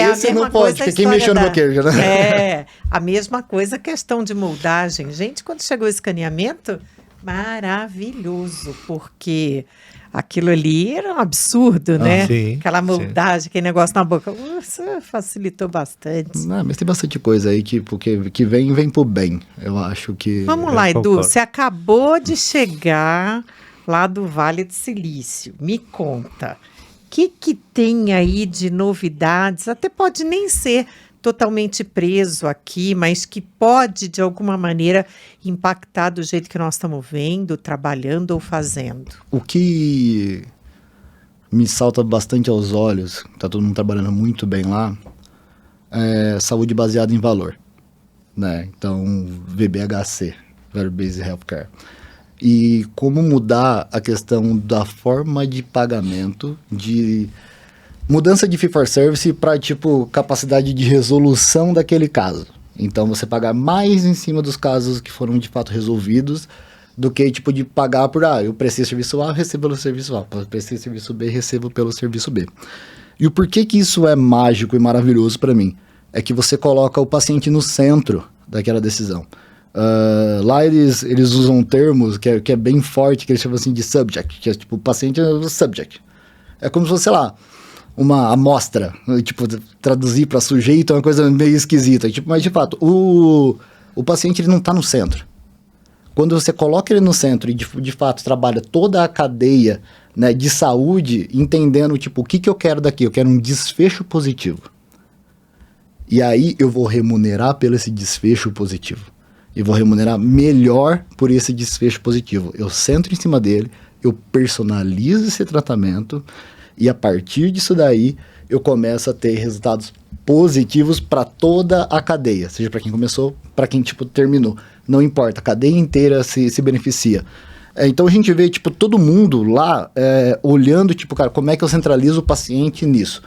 Esse não pode, porque quem mexeu no meu queijo, né? É, a mesma coisa, questão de moldagem. Gente, quando chegou o escaneamento, maravilhoso, porque aquilo ali era um absurdo, né? Sim, Aquela moldagem, aquele negócio na boca. Isso facilitou bastante. Mas tem bastante coisa aí que vem pro bem. Eu acho que... Vamos lá, Edu. concordo. Você acabou de chegar lá do Vale do Silício. Me conta. O que tem aí de novidades? Até pode nem ser totalmente preso aqui, mas que pode, de alguma maneira, impactar do jeito que nós estamos vendo, trabalhando ou fazendo. O que me salta bastante aos olhos, tá todo mundo trabalhando muito bem lá, é saúde baseada em valor, né? Então, VBHC, Value Based Healthcare. E como mudar a questão da forma de pagamento, de mudança de fee for service para, tipo, capacidade de resolução daquele caso. Então, você pagar mais em cima dos casos que foram, de fato, resolvidos, do que, tipo, de pagar por, eu prestei serviço A, eu recebo pelo serviço A. Eu prestei serviço B, recebo pelo serviço B. E o porquê que isso é mágico e maravilhoso para mim? É que você coloca o paciente no centro daquela decisão. Lá eles usam termos que é bem forte, que eles chamam assim de subject, que é, tipo, o paciente é o subject. É como se fosse, sei lá, uma amostra, tipo, traduzir para sujeito é uma coisa meio esquisita, tipo, mas de fato, o paciente ele não está no centro. Quando você coloca ele no centro e de fato trabalha toda a cadeia, né, de saúde, entendendo, tipo, o que eu quero daqui? Eu quero um desfecho positivo. E aí eu vou remunerar pelo esse desfecho positivo. E vou remunerar melhor por esse desfecho positivo. Eu centro em cima dele, eu personalizo esse tratamento, e a partir disso daí, eu começo a ter resultados positivos para toda a cadeia. Seja para quem começou, para quem, tipo, terminou. Não importa, a cadeia inteira se beneficia. Então a gente vê, tipo, todo mundo lá olhando, tipo, cara, como é que eu centralizo o paciente nisso?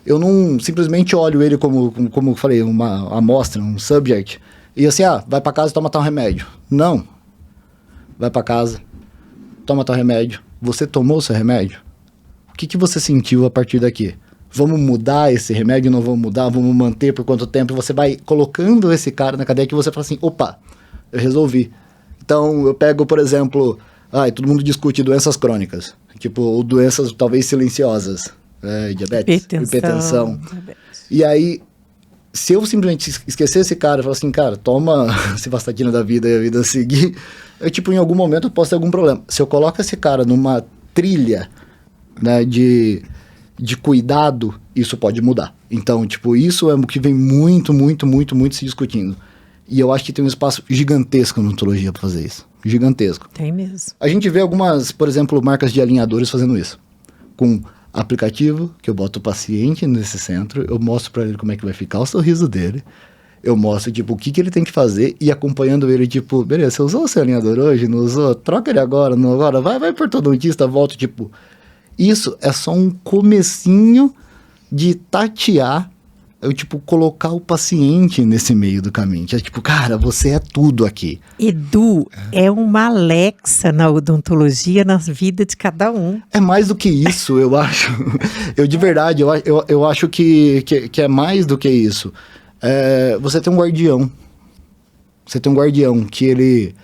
Eu não simplesmente olho ele como eu falei, uma amostra, um subject, e assim, vai para casa e toma tal remédio. Não. Vai para casa, toma tal remédio. Você tomou o seu remédio? O que você sentiu a partir daqui? Vamos mudar esse remédio? Não vamos mudar? Vamos manter por quanto tempo? E você vai colocando esse cara na cadeia que você fala assim, opa, eu resolvi. Então, eu pego, por exemplo, todo mundo discute doenças crônicas, tipo, ou doenças talvez silenciosas, diabetes, hipertensão. E aí, se eu simplesmente esquecer esse cara e falar assim, cara, toma civastatina da vida e a vida seguir, tipo, em algum momento eu posso ter algum problema. Se eu coloco esse cara numa trilha, né, de cuidado, isso pode mudar. Então, tipo, isso é o que vem muito se discutindo. E eu acho que tem um espaço gigantesco na odontologia para fazer isso. Gigantesco. Tem mesmo. A gente vê algumas, por exemplo, marcas de alinhadores fazendo isso. Com aplicativo, que eu boto o paciente nesse centro, eu mostro para ele como é que vai ficar o sorriso dele, eu mostro, tipo, o que ele tem que fazer e acompanhando ele, tipo, beleza, você usou o seu alinhador hoje? Não usou? Troca ele agora, não agora? Vai por ortodontista, volta, tipo... Isso é só um comecinho de tatear, tipo, colocar o paciente nesse meio do caminho. Que é tipo, cara, você é tudo aqui. Edu, é uma Alexa na odontologia, na vida de cada um. É mais do que isso, eu acho. De verdade, eu acho que é mais do que isso. Você tem um guardião. Você tem um guardião que ele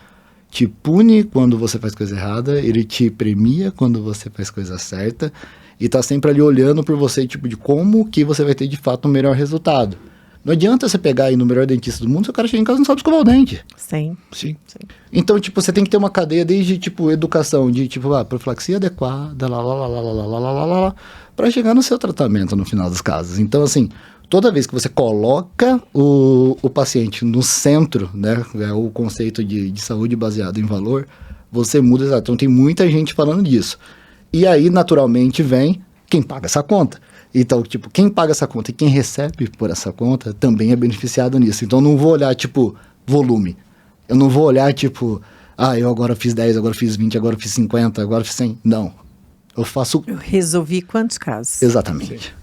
te pune quando você faz coisa errada, ele te premia quando você faz coisa certa, e tá sempre ali olhando por você, tipo, de como que você vai ter, de fato, um melhor resultado. Não adianta você pegar aí no melhor dentista do mundo se o cara chega em casa e não sabe escovar o dente. Sim. Então, tipo, você tem que ter uma cadeia desde, tipo, educação, de, tipo, profilaxia adequada, para chegar no seu tratamento no final dos casos. Então, assim, toda vez que você coloca o paciente no centro, né, o conceito de saúde baseado em valor, você muda. Então, tem muita gente falando disso. E aí, naturalmente, vem quem paga essa conta. Então, tipo, quem paga essa conta e quem recebe por essa conta também é beneficiado nisso. Então, eu não vou olhar, tipo, volume. Eu não vou olhar, tipo, eu agora fiz 10, agora fiz 20, agora fiz 50, agora fiz 100. Não. Eu resolvi quantos casos? Exatamente.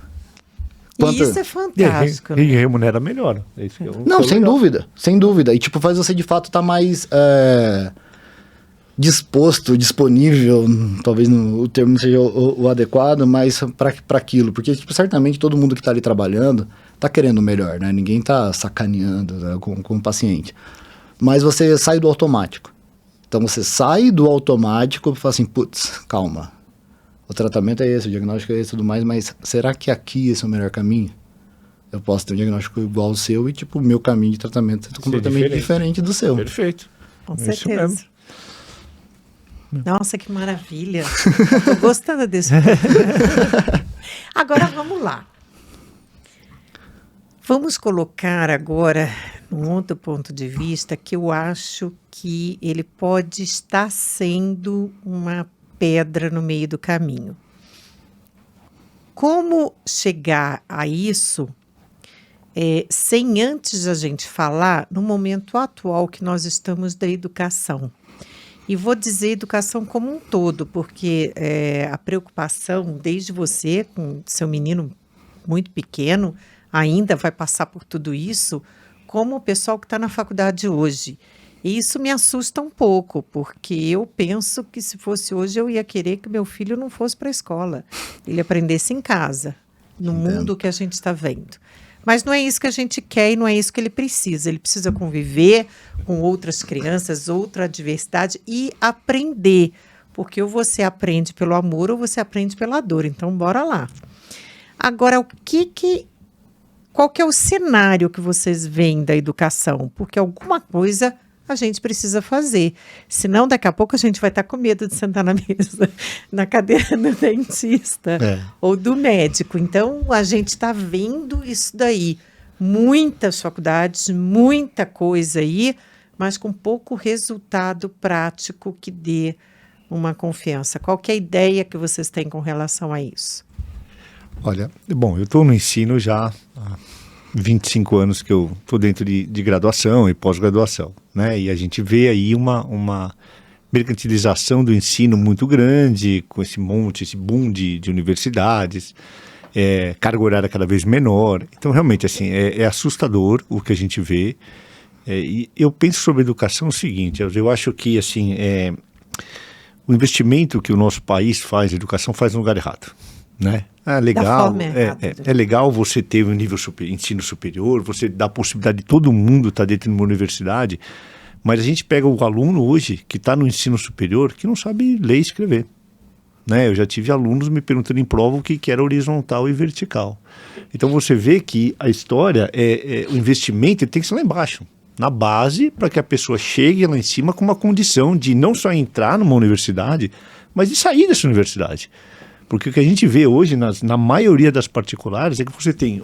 E isso é fantástico. E remunera melhor. É isso que não, sem dúvida. Sem dúvida. E, tipo, faz você, de fato, estar mais disposto, disponível, talvez o termo não seja o adequado, mas para aquilo. Porque, tipo, certamente todo mundo que está ali trabalhando está querendo o melhor, né? Ninguém está sacaneando, né, com o paciente. Mas você sai do automático. Então, você sai do automático e fala assim, putz, calma. O tratamento é esse, o diagnóstico é esse e tudo mais, mas será que aqui esse é o melhor caminho? Eu posso ter um diagnóstico igual ao seu e, tipo, o meu caminho de tratamento é completamente diferente do seu. Perfeito. Com certeza. Nossa, que maravilha. Estou gostando desse. Agora, vamos lá. Vamos colocar agora um outro ponto de vista que eu acho que ele pode estar sendo uma pedra no meio do caminho. Como chegar a isso sem antes a gente falar no momento atual que nós estamos da educação? E vou dizer educação como um todo, porque a preocupação, desde você, com seu menino muito pequeno, ainda vai passar por tudo isso, como o pessoal que está na faculdade hoje. E isso me assusta um pouco, porque eu penso que se fosse hoje eu ia querer que meu filho não fosse para a escola, ele aprendesse em casa, no mundo que a gente está vendo. Mas não é isso que a gente quer e não é isso que ele precisa conviver com outras crianças, outra diversidade e aprender, porque ou você aprende pelo amor ou você aprende pela dor, então bora lá. Agora, qual que é o cenário que vocês veem da educação? Porque alguma coisa a gente precisa fazer. Senão, daqui a pouco a gente vai estar com medo de sentar na mesa, na cadeira do dentista ou do médico. Então, a gente está vendo isso daí. Muitas faculdades, muita coisa aí, mas com pouco resultado prático que dê uma confiança. Qual que é a ideia que vocês têm com relação a isso? Olha, bom, eu estou no ensino já há 25 anos que eu estou dentro de graduação e pós-graduação, né? E a gente vê aí uma mercantilização do ensino muito grande, com esse boom de universidades, carga horária cada vez menor. Então, realmente, assim, é assustador o que a gente vê. E eu penso sobre educação o seguinte, eu acho que, assim, o investimento que o nosso país faz, a educação faz no lugar errado, né? Legal, é legal você ter um nível ensino superior, você dá a possibilidade de todo mundo estar dentro de uma universidade, mas a gente pega o aluno hoje que está no ensino superior que não sabe ler e escrever, né? Eu já tive alunos me perguntando em prova o que era horizontal e vertical. Então você vê que a história, o investimento tem que ser lá embaixo, na base, para que a pessoa chegue lá em cima com uma condição de não só entrar numa universidade, mas de sair dessa universidade. Porque o que a gente vê hoje, na maioria das particulares, é que você tem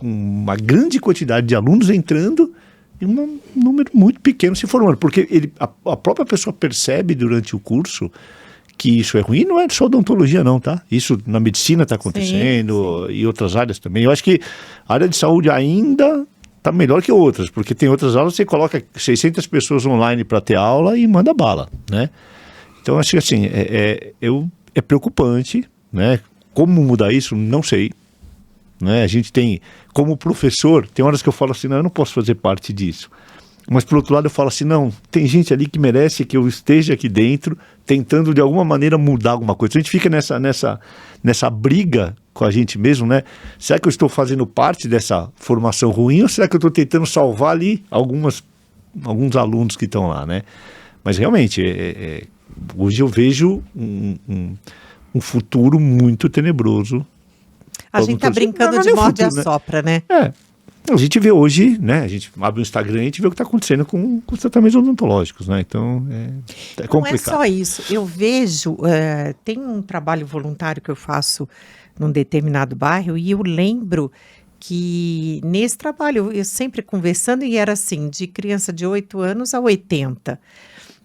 uma grande quantidade de alunos entrando e um número muito pequeno se formando. Porque a própria pessoa percebe durante o curso que isso é ruim. Não é só odontologia não, tá? Isso na medicina está acontecendo, sim. E outras áreas também. Eu acho que a área de saúde ainda está melhor que outras, porque tem outras aulas que você coloca 600 pessoas online para ter aula e manda bala, né? Então, acho que assim, é preocupante, né? Como mudar isso, não sei, né? A gente tem, como professor, tem horas que eu falo assim, não, eu não posso fazer parte disso. Mas, por outro lado, eu falo assim, não, tem gente ali que merece que eu esteja aqui dentro, tentando, de alguma maneira, mudar alguma coisa. A gente fica nessa briga com a gente mesmo, né? Será que eu estou fazendo parte dessa formação ruim ou será que eu estou tentando salvar ali alguns alunos que estão lá, né? Mas, realmente, hoje eu vejo um futuro muito tenebroso. A gente está brincando de morde e assopra, né? A gente vê hoje, né? A gente abre o Instagram e a gente vê o que está acontecendo com os tratamentos odontológicos, né? Então, é complicado. Não é só isso. Eu vejo, tem um trabalho voluntário que eu faço num determinado bairro e eu lembro que nesse trabalho, eu sempre conversando e era assim, de criança de 8 anos a 80.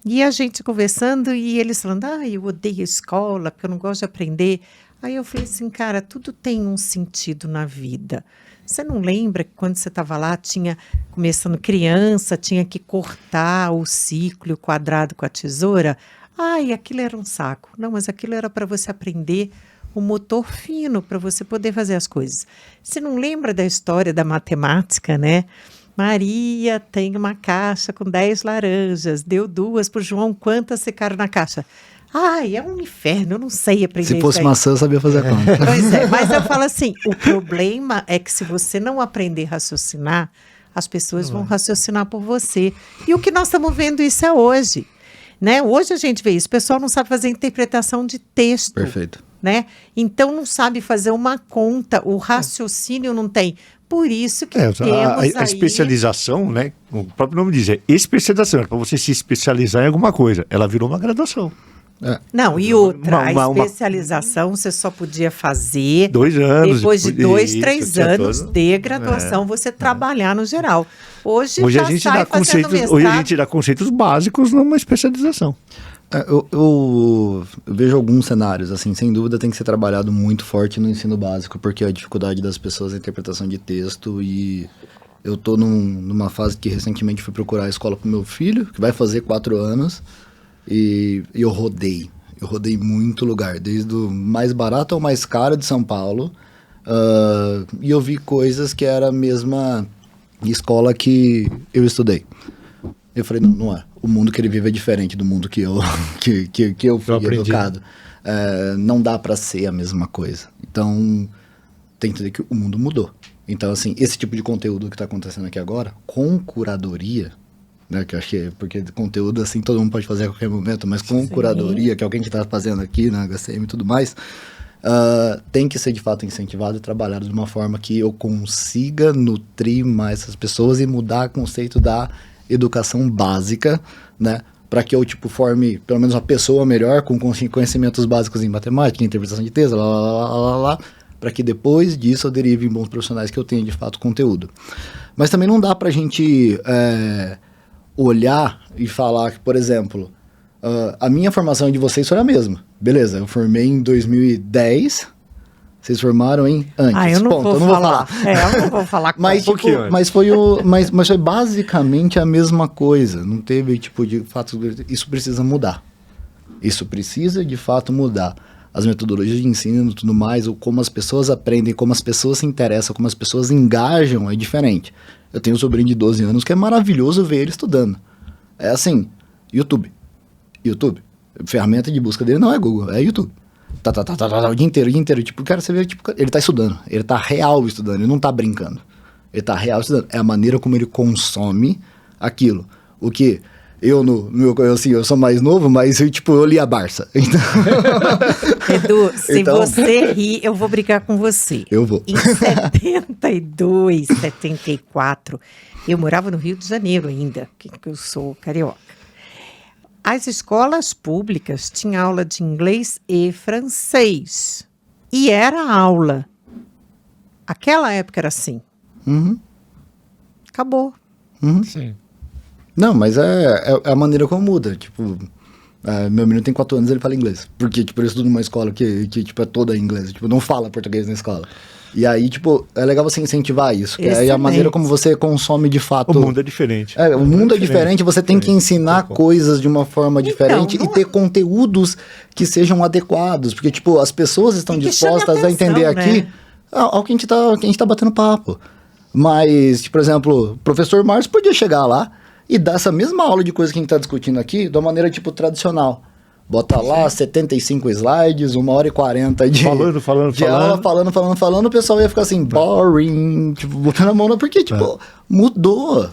E a gente conversando e eles falando, eu odeio a escola, porque eu não gosto de aprender. Aí eu falei assim, cara, tudo tem um sentido na vida. Você não lembra que quando você estava lá, começando criança, tinha que cortar o ciclo, o quadrado com a tesoura? Ai, aquilo era um saco. Não, mas aquilo era para você aprender o motor fino, para você poder fazer as coisas. Você não lembra da história da matemática, né? Maria tem uma caixa com 10 laranjas, deu 2 para o João, quantas ficaram na caixa? Ai, é um inferno, eu não sei aprender Se fosse isso aí. maçã, eu sabia fazer a conta. Pois é, mas eu falo assim, o problema é que se você não aprender a raciocinar, as pessoas vão raciocinar por você. E o que nós estamos vendo isso é hoje. Né? Hoje a gente vê isso, o pessoal não sabe fazer interpretação de texto. Perfeito. Né? Então não sabe fazer uma conta, o raciocínio não tem. Por isso que temos a especialização, né? O próprio nome diz, é especialização. É para você se especializar em alguma coisa. Ela virou uma graduação. Não, e outra, a especialização você só podia fazer 2 anos. Depois de 2, 3 anos de graduação, você trabalhar no geral. Hoje a gente dá conceitos básicos numa especialização. Eu vejo alguns cenários, assim, sem dúvida tem que ser trabalhado muito forte no ensino básico, porque a dificuldade das pessoas é a interpretação de texto, e eu tô numa fase que recentemente fui procurar a escola pro meu filho, que vai fazer 4 anos, e eu rodei muito lugar, desde o mais barato ao mais caro de São Paulo, e eu vi coisas que era a mesma escola que eu estudei. Eu falei, não é. O mundo que ele vive é diferente do mundo que eu fui educado. Não dá para ser a mesma coisa. Então, tem que entender que o mundo mudou. Então, assim, esse tipo de conteúdo que está acontecendo aqui agora, com curadoria, né, que eu acho que é porque conteúdo, assim, todo mundo pode fazer a qualquer momento, mas com curadoria, que é o que a gente está fazendo aqui na HCM e tudo mais, tem que ser, de fato, incentivado e trabalhado de uma forma que eu consiga nutrir mais essas pessoas e mudar o conceito da educação básica, né, para que eu, tipo, forme pelo menos uma pessoa melhor com conhecimentos básicos em matemática, interpretação de texto, para que depois disso eu derive em bons profissionais que eu tenha, de fato, conteúdo. Mas também não dá pra gente olhar e falar que, por exemplo, a minha formação de vocês foi a mesma. Beleza, eu formei em 2010... Vocês formaram antes. Eu não vou falar. Eu não vou falar com mas, tipo, mas foi basicamente a mesma coisa. Não teve, tipo, de fato, isso precisa mudar. Isso precisa, de fato, mudar. As metodologias de ensino e tudo mais, ou como as pessoas aprendem, como as pessoas se interessam, como as pessoas engajam, é diferente. Eu tenho um sobrinho de 12 anos que é maravilhoso ver ele estudando. É assim, YouTube. Ferramenta de busca dele não é Google, é YouTube. O dia inteiro. Tipo, cara, você vê, tipo, ele tá estudando. Ele tá real estudando, ele não tá brincando. Ele tá real estudando. É a maneira como ele consome aquilo. O que eu, eu sou mais novo, mas eu li a Barça. Então... Edu, se você rir, eu vou brigar com você. Eu vou. Em 72, 74, eu morava no Rio de Janeiro ainda, que eu sou carioca. As escolas públicas tinham aula de inglês e francês. E era aula. Aquela época era assim. Uhum. Acabou. Uhum. Sim. Não, mas é a maneira como muda. Tipo, meu menino tem 4 anos, ele fala inglês. Porque, tipo, ele estuda numa escola que tipo, é toda em inglês. Tipo, não fala português na escola. E aí, tipo, é legal você incentivar isso. Que é a maneira como você consome de fato. O mundo é diferente. O mundo é diferente, você tem que ensinar coisas de uma forma diferente e ter conteúdos que sejam adequados. Porque, tipo, as pessoas estão dispostas a entender aqui ao que a gente tá batendo papo. Mas, tipo, por exemplo, o professor Márcio podia chegar lá e dar essa mesma aula de coisa que a gente tá discutindo aqui de uma maneira, tipo, tradicional. Bota lá 75 slides, 1h40 de aula, falando, o pessoal ia ficar assim, boring, tipo, botando a mão, porque, tipo, mudou.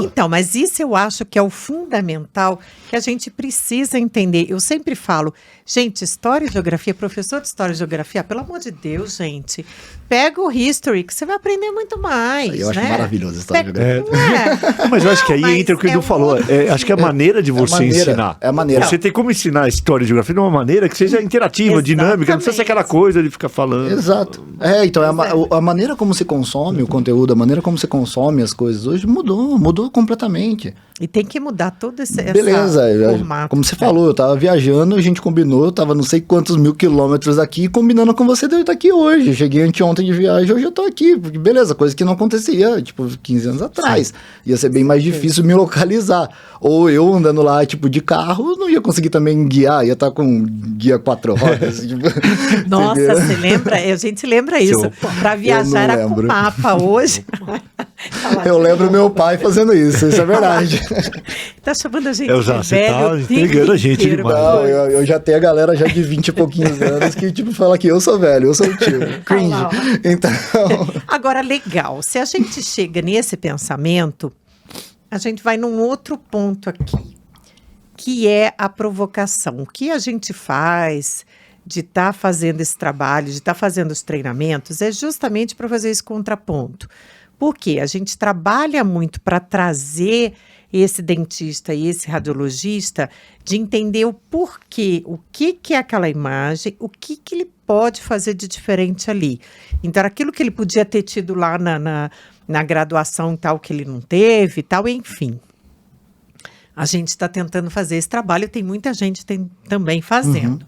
Então, mas isso eu acho que é o fundamental que a gente precisa entender. Eu sempre falo, gente, História e Geografia, professor de História e Geografia, pelo amor de Deus, gente, pega o History, que você vai aprender muito mais, Eu acho maravilhoso a História e Geografia. Mas eu acho que aí entra o que o Edu falou, acho que é a maneira de você ensinar. É a maneira. Você tem como ensinar a História e Geografia de uma maneira que seja interativa, dinâmica, não precisa ser aquela coisa de ficar falando. Exato. Então, a maneira como se consome o conteúdo, a maneira como se consome minhas coisas hoje mudou completamente. E tem que mudar todo esse formato. Como você falou, eu tava viajando, a gente combinou, eu tava não sei quantos 1000 quilômetros aqui, combinando com você de eu estar aqui hoje. Eu cheguei anteontem de viagem, hoje eu tô aqui. Porque beleza, coisa que não acontecia, tipo, 15 anos atrás. Ia ser bem mais difícil me localizar. Ou eu andando lá, tipo, de carro, não ia conseguir também guiar, ia estar com guia 4 rodas. Tipo, nossa, você lembra? A gente lembra isso. Para viajar era com mapa hoje. Eu lembro meu pai fazendo isso é verdade. Tá chamando a gente de velho. Você tá entregando a gente demais. Não, eu já tenho a galera já de 20 e pouquinhos anos que tipo fala que eu sou velho, eu sou o tio. Cringe. Então... Agora, legal, se a gente chega nesse pensamento, a gente vai num outro ponto aqui, que é a provocação. O que a gente faz de estar fazendo esse trabalho, de estar fazendo os treinamentos, é justamente para fazer esse contraponto. Porque a gente trabalha muito para trazer esse dentista e esse radiologista de entender o porquê, o que é aquela imagem, o que ele pode fazer de diferente ali. Então, aquilo que ele podia ter tido lá na graduação e tal, que ele não teve e tal, enfim. A gente está tentando fazer esse trabalho, tem muita gente também fazendo.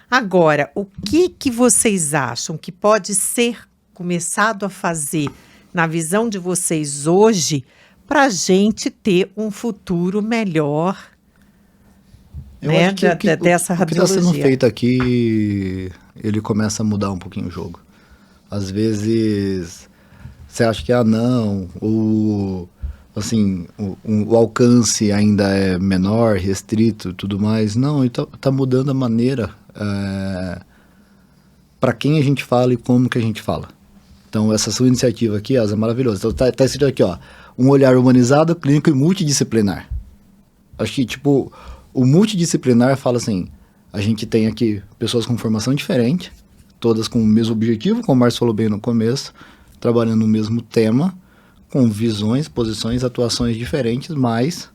Agora, o que vocês acham que pode ser começado a fazer na visão de vocês hoje, para a gente ter um futuro melhor, né, dessa radiologia? O que está sendo feito aqui, ele começa a mudar um pouquinho o jogo. Às vezes, você acha que, não, assim, o alcance ainda é menor, restrito e tudo mais. Não, ele tá mudando a maneira para quem a gente fala e como que a gente fala. Então, essa sua iniciativa aqui, é maravilhosa. Então, tá escrito aqui, ó, um olhar humanizado, clínico e multidisciplinar. Acho que, tipo, o multidisciplinar fala assim, a gente tem aqui pessoas com formação diferente, todas com o mesmo objetivo, como o Márcio falou bem no começo, trabalhando no mesmo tema, com visões, posições, atuações diferentes, mas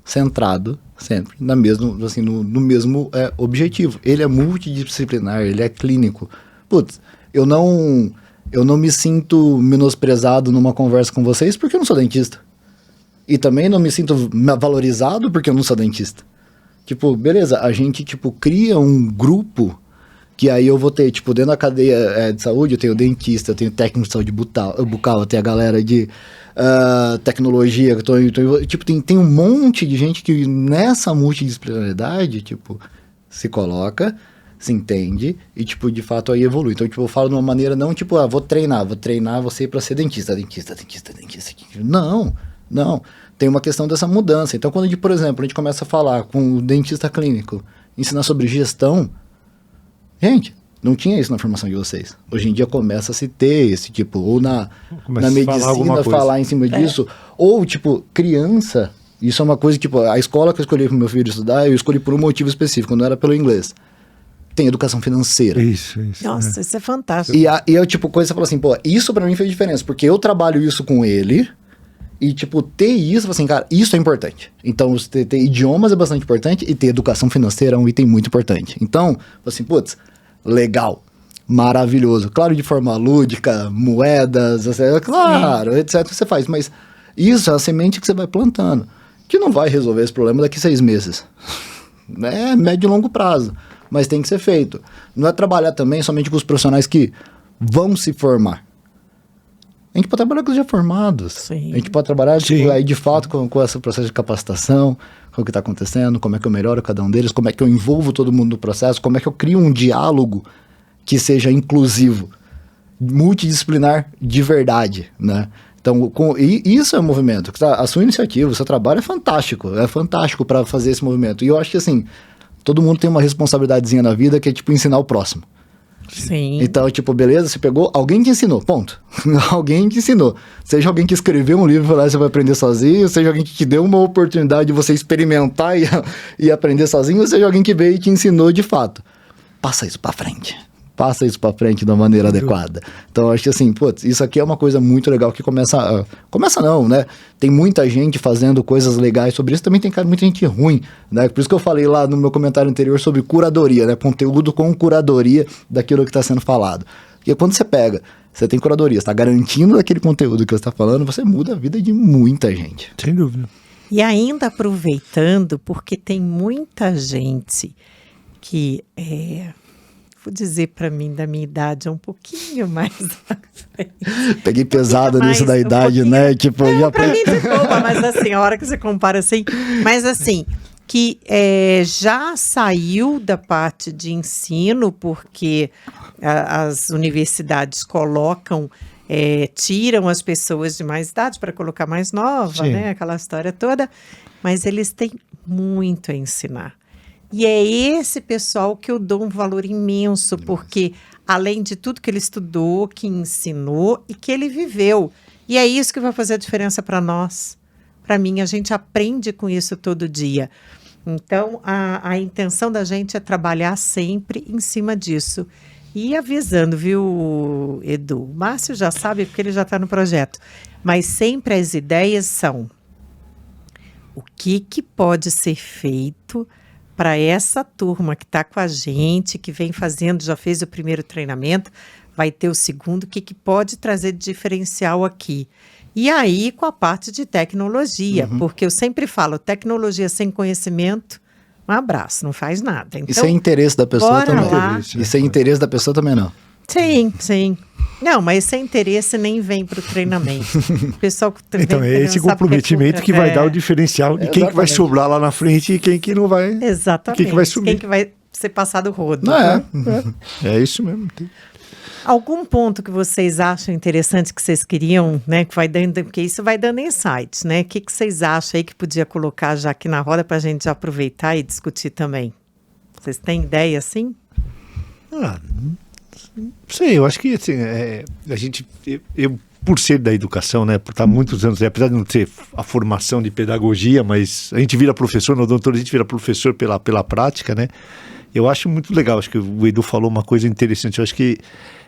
centrado sempre no mesmo objetivo. Ele é multidisciplinar, ele é clínico. Putz, eu não me sinto menosprezado numa conversa com vocês porque eu não sou dentista. E também não me sinto valorizado porque eu não sou dentista. Tipo, beleza, a gente, tipo, cria um grupo que aí eu vou ter, tipo, dentro da cadeia de saúde, eu tenho dentista, eu tenho técnico de saúde bucal, eu tenho a galera de tecnologia, tipo, tem um monte de gente que nessa multidisciplinaridade, tipo, se coloca, se entende e, tipo, de fato aí evolui. Então, tipo, eu falo de uma maneira não, tipo, vou treinar você para ser dentista. Não. Tem uma questão dessa mudança. Então, quando, por exemplo, a gente começa a falar com o dentista clínico, ensinar sobre gestão, gente, não tinha isso na formação de vocês. Hoje em dia começa a se ter esse tipo, ou na medicina falar em cima disso, ou, tipo, criança, isso é uma coisa, tipo, a escola que eu escolhi para meu filho estudar, eu escolhi por um motivo específico, não era pelo inglês. Tem educação financeira. Isso. Nossa, isso é fantástico. E eu, tipo, coisa, você fala assim, pô, isso pra mim fez diferença, porque eu trabalho isso com ele, e, tipo, ter isso, assim, cara, isso é importante. Então, ter idiomas é bastante importante, e ter educação financeira é um item muito importante. Então, assim, putz, legal, maravilhoso. Claro, de forma lúdica, moedas, claro, etc, você faz, mas isso é a semente que você vai plantando, que não vai resolver esse problema daqui 6 meses. É médio e longo prazo. Mas tem que ser feito. Não é trabalhar também somente com os profissionais que vão se formar. A gente pode trabalhar com os já formados. Sim. A gente pode trabalhar aí, de fato com esse processo de capacitação, com o que está acontecendo, como é que eu melhoro cada um deles, como é que eu envolvo todo mundo no processo, como é que eu crio um diálogo que seja inclusivo, multidisciplinar de verdade, né? Então, isso é um movimento. A sua iniciativa, o seu trabalho é fantástico para fazer esse movimento. E eu acho que, assim, todo mundo tem uma responsabilidadezinha na vida que é, tipo, ensinar o próximo. Sim. Então, tipo, beleza, você pegou, alguém te ensinou, ponto. Alguém te ensinou. Seja alguém que escreveu um livro e falou, você vai aprender sozinho, seja alguém que te deu uma oportunidade de você experimentar e aprender sozinho, ou seja alguém que veio e te ensinou de fato. Passa isso pra frente de uma maneira adequada. Então, acho que assim, putz, isso aqui é uma coisa muito legal que começa não, né? Tem muita gente fazendo coisas legais sobre isso, também tem muita gente ruim, né? Por isso que eu falei lá no meu comentário anterior sobre curadoria, né? Conteúdo com curadoria daquilo que está sendo falado. Porque quando você pega você tem curadoria, está garantindo aquele conteúdo que você está falando, você muda a vida de muita gente. Sem dúvida. E ainda aproveitando, porque tem muita gente que, vou dizer para mim, da minha idade, é um pouquinho mais à frente. Peguei pesado mais, nisso da idade, pouquinho. né? Tipo, Não, já pra mim de boa, mas assim, a hora que você compara assim, mas assim, que já saiu da parte de ensino, porque as universidades colocam, tiram as pessoas de mais idade para colocar mais nova, Sim. né? Aquela história toda, mas eles têm muito a ensinar. E é esse pessoal que eu dou um valor imenso, porque além de tudo que ele estudou, que ensinou e que ele viveu. E é isso que vai fazer a diferença para nós. Para mim, a gente aprende com isso todo dia. Então, a intenção da gente é trabalhar sempre em cima disso. E avisando, viu, Edu? O Márcio já sabe, porque ele já está no projeto. Mas sempre as ideias são o que pode ser feito para essa turma que está com a gente, que vem fazendo, já fez o primeiro treinamento, vai ter o segundo, o que pode trazer de diferencial aqui. E aí, com a parte de tecnologia, porque eu sempre falo, tecnologia sem conhecimento, um abraço, não faz nada. Então, e sem interesse da pessoa bora também. lá. E sem interesse da pessoa também não. Sim, sim. Não, mas sem interesse nem vem para o treinamento. O pessoal que Então, é esse comprometimento que vai dar o diferencial de quem que vai Exatamente. sobrar lá na frente e quem que não vai. Exatamente. Quem que vai sumir. Quem que vai ser passado o rodo. Não é? É isso mesmo. Algum ponto que vocês acham interessante que vocês queriam, né? Que vai dando, porque isso vai dando insights, né? O que vocês acham aí que podia colocar já aqui na roda para a gente já aproveitar e discutir também? Vocês têm ideia assim? Não sei, eu acho que assim, a gente, eu por ser da educação, né, por estar muitos anos, apesar de não ter a formação de pedagogia, mas a gente vira professor, no odontologia a gente vira professor pela prática, né, eu acho muito legal, acho que o Edu falou uma coisa interessante, eu acho que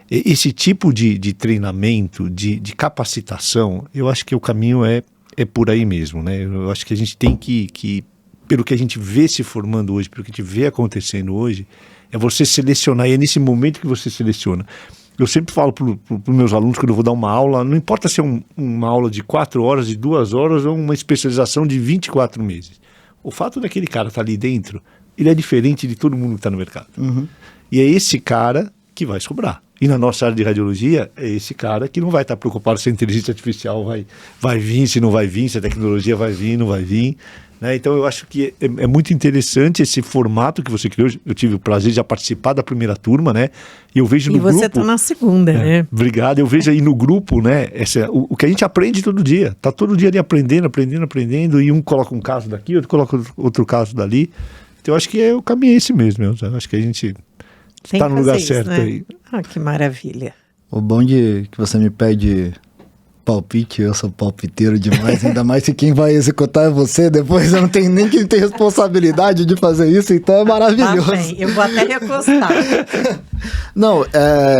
esse tipo de treinamento, de capacitação, eu acho que o caminho é por aí mesmo, né, eu acho que a gente tem que pelo que a gente vê se formando hoje, pelo que a gente vê acontecendo hoje, é você selecionar, e é nesse momento que você seleciona. Eu sempre falo para os meus alunos, quando eu vou dar uma aula, não importa se é uma aula de 4 horas, de 2 horas, ou uma especialização de 24 meses. O fato daquele cara estar ali dentro, ele é diferente de todo mundo que está no mercado. E é esse cara que vai sobrar. E na nossa área de radiologia, é esse cara que não vai estar preocupado se a inteligência artificial vai vir, se não vai vir, se a tecnologia vai vir, não vai vir. Né? Então eu acho que é muito interessante esse formato que você criou. Eu tive o prazer de já participar da primeira turma, né? E eu vejo no grupo... E você está na segunda, né? Obrigado. Eu vejo aí no grupo, né? O que a gente aprende todo dia. Tá todo dia ali aprendendo. E um coloca um caso daqui, outro coloca outro caso dali. Então eu acho que o caminho é esse mesmo. Eu acho que a gente está no lugar certo, né? Aí. Ah, que maravilha. O bom de que você me pede palpite, eu sou palpiteiro demais, ainda mais se quem vai executar é você, depois eu não tenho nem quem tem responsabilidade de fazer isso, então é maravilhoso. Bem, eu vou até recostar. Não,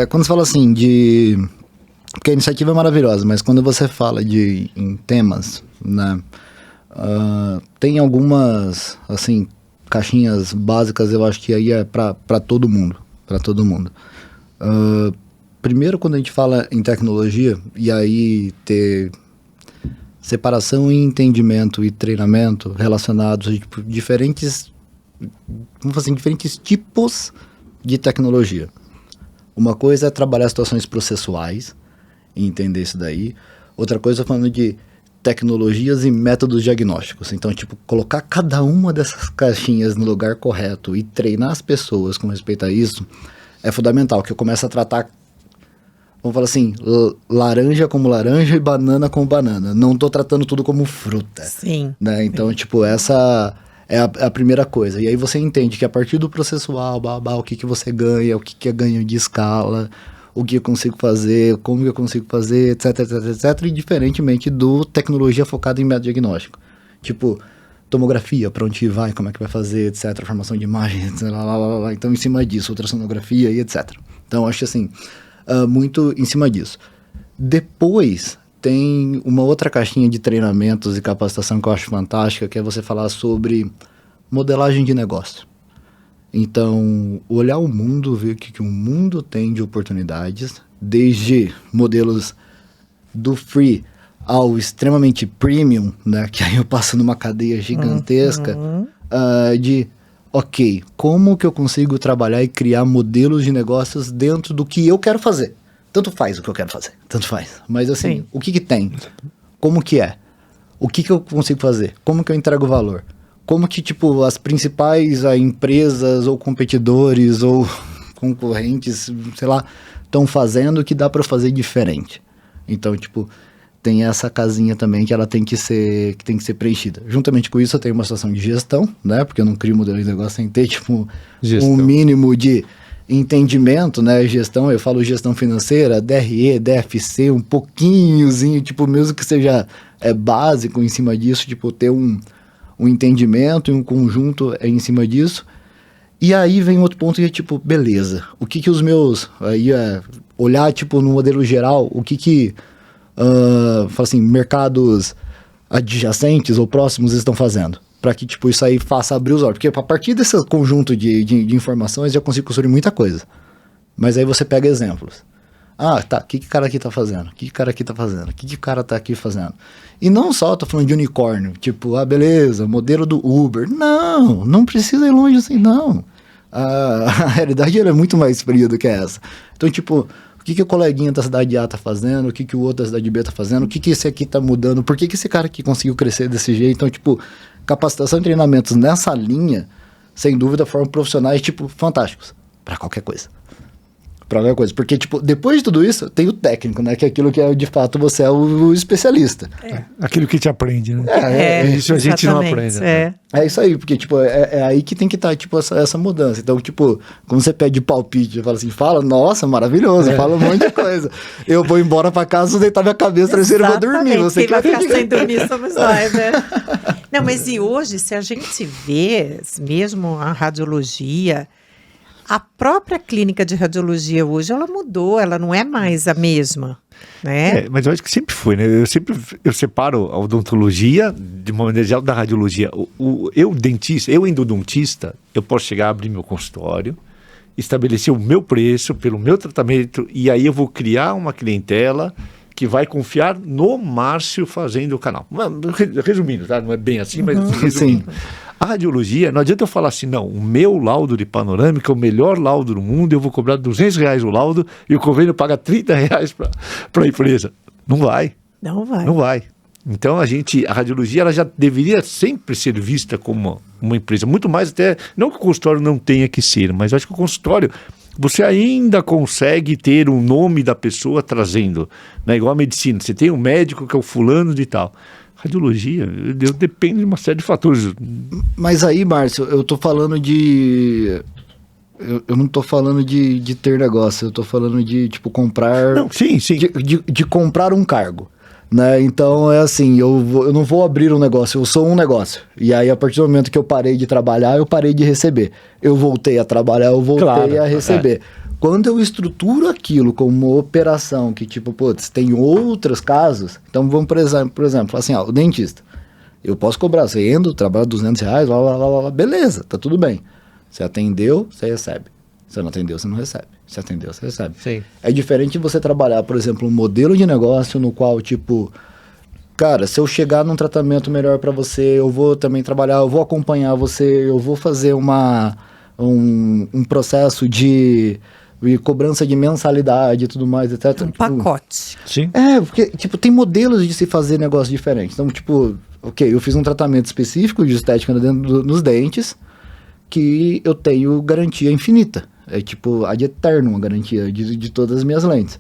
quando você fala assim porque a iniciativa é maravilhosa, mas quando você fala em temas, né, tem algumas, assim, caixinhas básicas, eu acho que aí é para todo mundo, primeiro, quando a gente fala em tecnologia, e aí ter separação e entendimento e treinamento relacionados a diferentes tipos de tecnologia. Uma coisa é trabalhar situações processuais e entender isso daí. Outra coisa é falando de tecnologias e métodos diagnósticos. Então, colocar cada uma dessas caixinhas no lugar correto e treinar as pessoas com respeito a isso é fundamental, que eu comece a tratar, vamos falar assim, laranja como laranja e banana como banana. Não estou tratando tudo como fruta. Sim. Né? Então, essa é a primeira coisa. E aí você entende que a partir do processual, o que você ganha, o que é ganho de escala, o que eu consigo fazer, como eu consigo fazer, etc, e diferentemente do tecnologia focada em método diagnóstico. Tomografia, para onde vai, como é que vai fazer, etc, formação de imagem, etc, então em cima disso, ultrassonografia e etc. Então, acho assim, muito em cima disso. Depois, tem uma outra caixinha de treinamentos e capacitação que eu acho fantástica, que é você falar sobre modelagem de negócio. Então, olhar o mundo, ver o que o mundo tem de oportunidades desde modelos do free ao extremamente premium, né? Que aí eu passo numa cadeia gigantesca de, ok, como que eu consigo trabalhar e criar modelos de negócios dentro do que eu quero fazer? Tanto faz o que eu quero fazer, tanto faz. Mas assim, Sim. o que tem? Como que é? O que eu consigo fazer? Como que eu entrego valor? Como que, tipo, as principais empresas ou competidores ou concorrentes, sei lá, estão fazendo que dá para fazer diferente? Então, tipo, tem essa casinha também que ela tem que ser preenchida. Juntamente com isso, eu tenho uma situação de gestão, né? Porque eu não crio modelo de negócio sem ter, tipo, um mínimo de entendimento, né? Gestão, eu falo gestão financeira, DRE, DFC, um pouquinhozinho, tipo, mesmo que seja básico em cima disso, tipo, ter um entendimento e um conjunto em cima disso. E aí vem outro ponto que é, tipo, beleza, o que os meus... Aí olhar, tipo, no modelo geral, o que fala assim, mercados adjacentes ou próximos estão fazendo, para que, tipo, isso aí faça abrir os olhos, porque a partir desse conjunto de informações eu consigo construir muita coisa, mas aí você pega exemplos. Ah, tá, o que o cara aqui tá fazendo? O que o cara aqui tá fazendo? O que o cara tá aqui fazendo? E não só tô falando de unicórnio, tipo, beleza, modelo do Uber. Não precisa ir longe assim, não. A realidade ela é muito mais fria do que essa. Então, tipo, o que o coleguinha da cidade A tá fazendo? O que o outro da cidade B tá fazendo? O que esse aqui tá mudando? Por que esse cara aqui conseguiu crescer desse jeito? Então, tipo, capacitação e treinamentos nessa linha, sem dúvida, formam profissionais, tipo, fantásticos. Para qualquer coisa. Porque, tipo, depois de tudo isso, tem o técnico, né? Que é aquilo que, de fato, você é o especialista. Aquilo que te aprende, né? Isso a gente não aprende. É isso aí, porque, tipo, é aí que tem que estar, tipo, essa mudança. Então, tipo, quando você pede palpite, fala assim, nossa, maravilhoso, fala um monte de coisa. Eu vou embora pra casa, vou deitar minha cabeça, terceiro eu vou dormir. Quem vai ficar sem dormir somos nós, né? Não, mas e hoje, se a gente vê, mesmo a radiologia... A própria clínica de radiologia hoje, ela mudou, ela não é mais a mesma, né? Mas eu acho que sempre foi, né? Eu separo a odontologia, de uma maneira geral, da radiologia. Eu endodontista, eu posso chegar a abrir meu consultório, estabelecer o meu preço pelo meu tratamento, e aí eu vou criar uma clientela que vai confiar no Márcio fazendo o canal. Resumindo, tá? Não é bem assim, mas resumindo. Sim. A radiologia, não adianta eu falar assim, não, o meu laudo de panorâmica é o melhor laudo do mundo, eu vou cobrar R$200 o laudo e o convênio paga R$30 para a empresa. Não vai. Não vai. Então a radiologia ela já deveria sempre ser vista como uma empresa, muito mais até, não que o consultório não tenha que ser, mas acho que o consultório você ainda consegue ter o nome da pessoa trazendo, né? Igual a medicina, você tem um médico que é o fulano de tal. Radiologia, depende de uma série de fatores. Mas aí, Márcio, eu tô falando de... Eu não tô falando de ter negócio, eu tô falando de, tipo, comprar... Não, sim. De comprar um cargo, né? Então, é assim, eu não vou abrir um negócio, eu sou um negócio. E aí, a partir do momento que eu parei de trabalhar, eu parei de receber. Eu voltei a trabalhar, eu voltei a receber. Quando eu estruturo aquilo como uma operação que, tipo, putz, tem outros casos, então vamos, por exemplo, assim, o dentista. Eu posso cobrar, você entra, trabalha R$200, lá, beleza, tá tudo bem. Você atendeu, você recebe. Você não atendeu, você não recebe. Você atendeu, você recebe. Sim. É diferente de você trabalhar, por exemplo, um modelo de negócio no qual, tipo, cara, se eu chegar num tratamento melhor para você, eu vou também trabalhar, eu vou acompanhar você, eu vou fazer um processo de cobrança de mensalidade e tudo mais, etc. Um pacote. Sim. Porque, tipo, tem modelos de se fazer negócios diferentes. Então, tipo, ok, eu fiz um tratamento específico de estética nos dentes, que eu tenho garantia infinita. É tipo, ad eterno, uma garantia de todas as minhas lentes.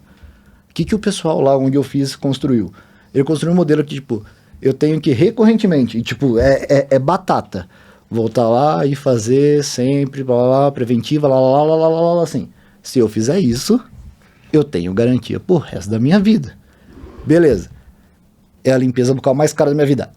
O que o pessoal lá onde eu fiz construiu? Ele construiu um modelo que, tipo, eu tenho que recorrentemente, e, tipo, é batata. Voltar lá e fazer sempre, preventiva, assim. Se eu fizer isso, eu tenho garantia pro resto da minha vida. Beleza. É a limpeza bucal mais cara da minha vida.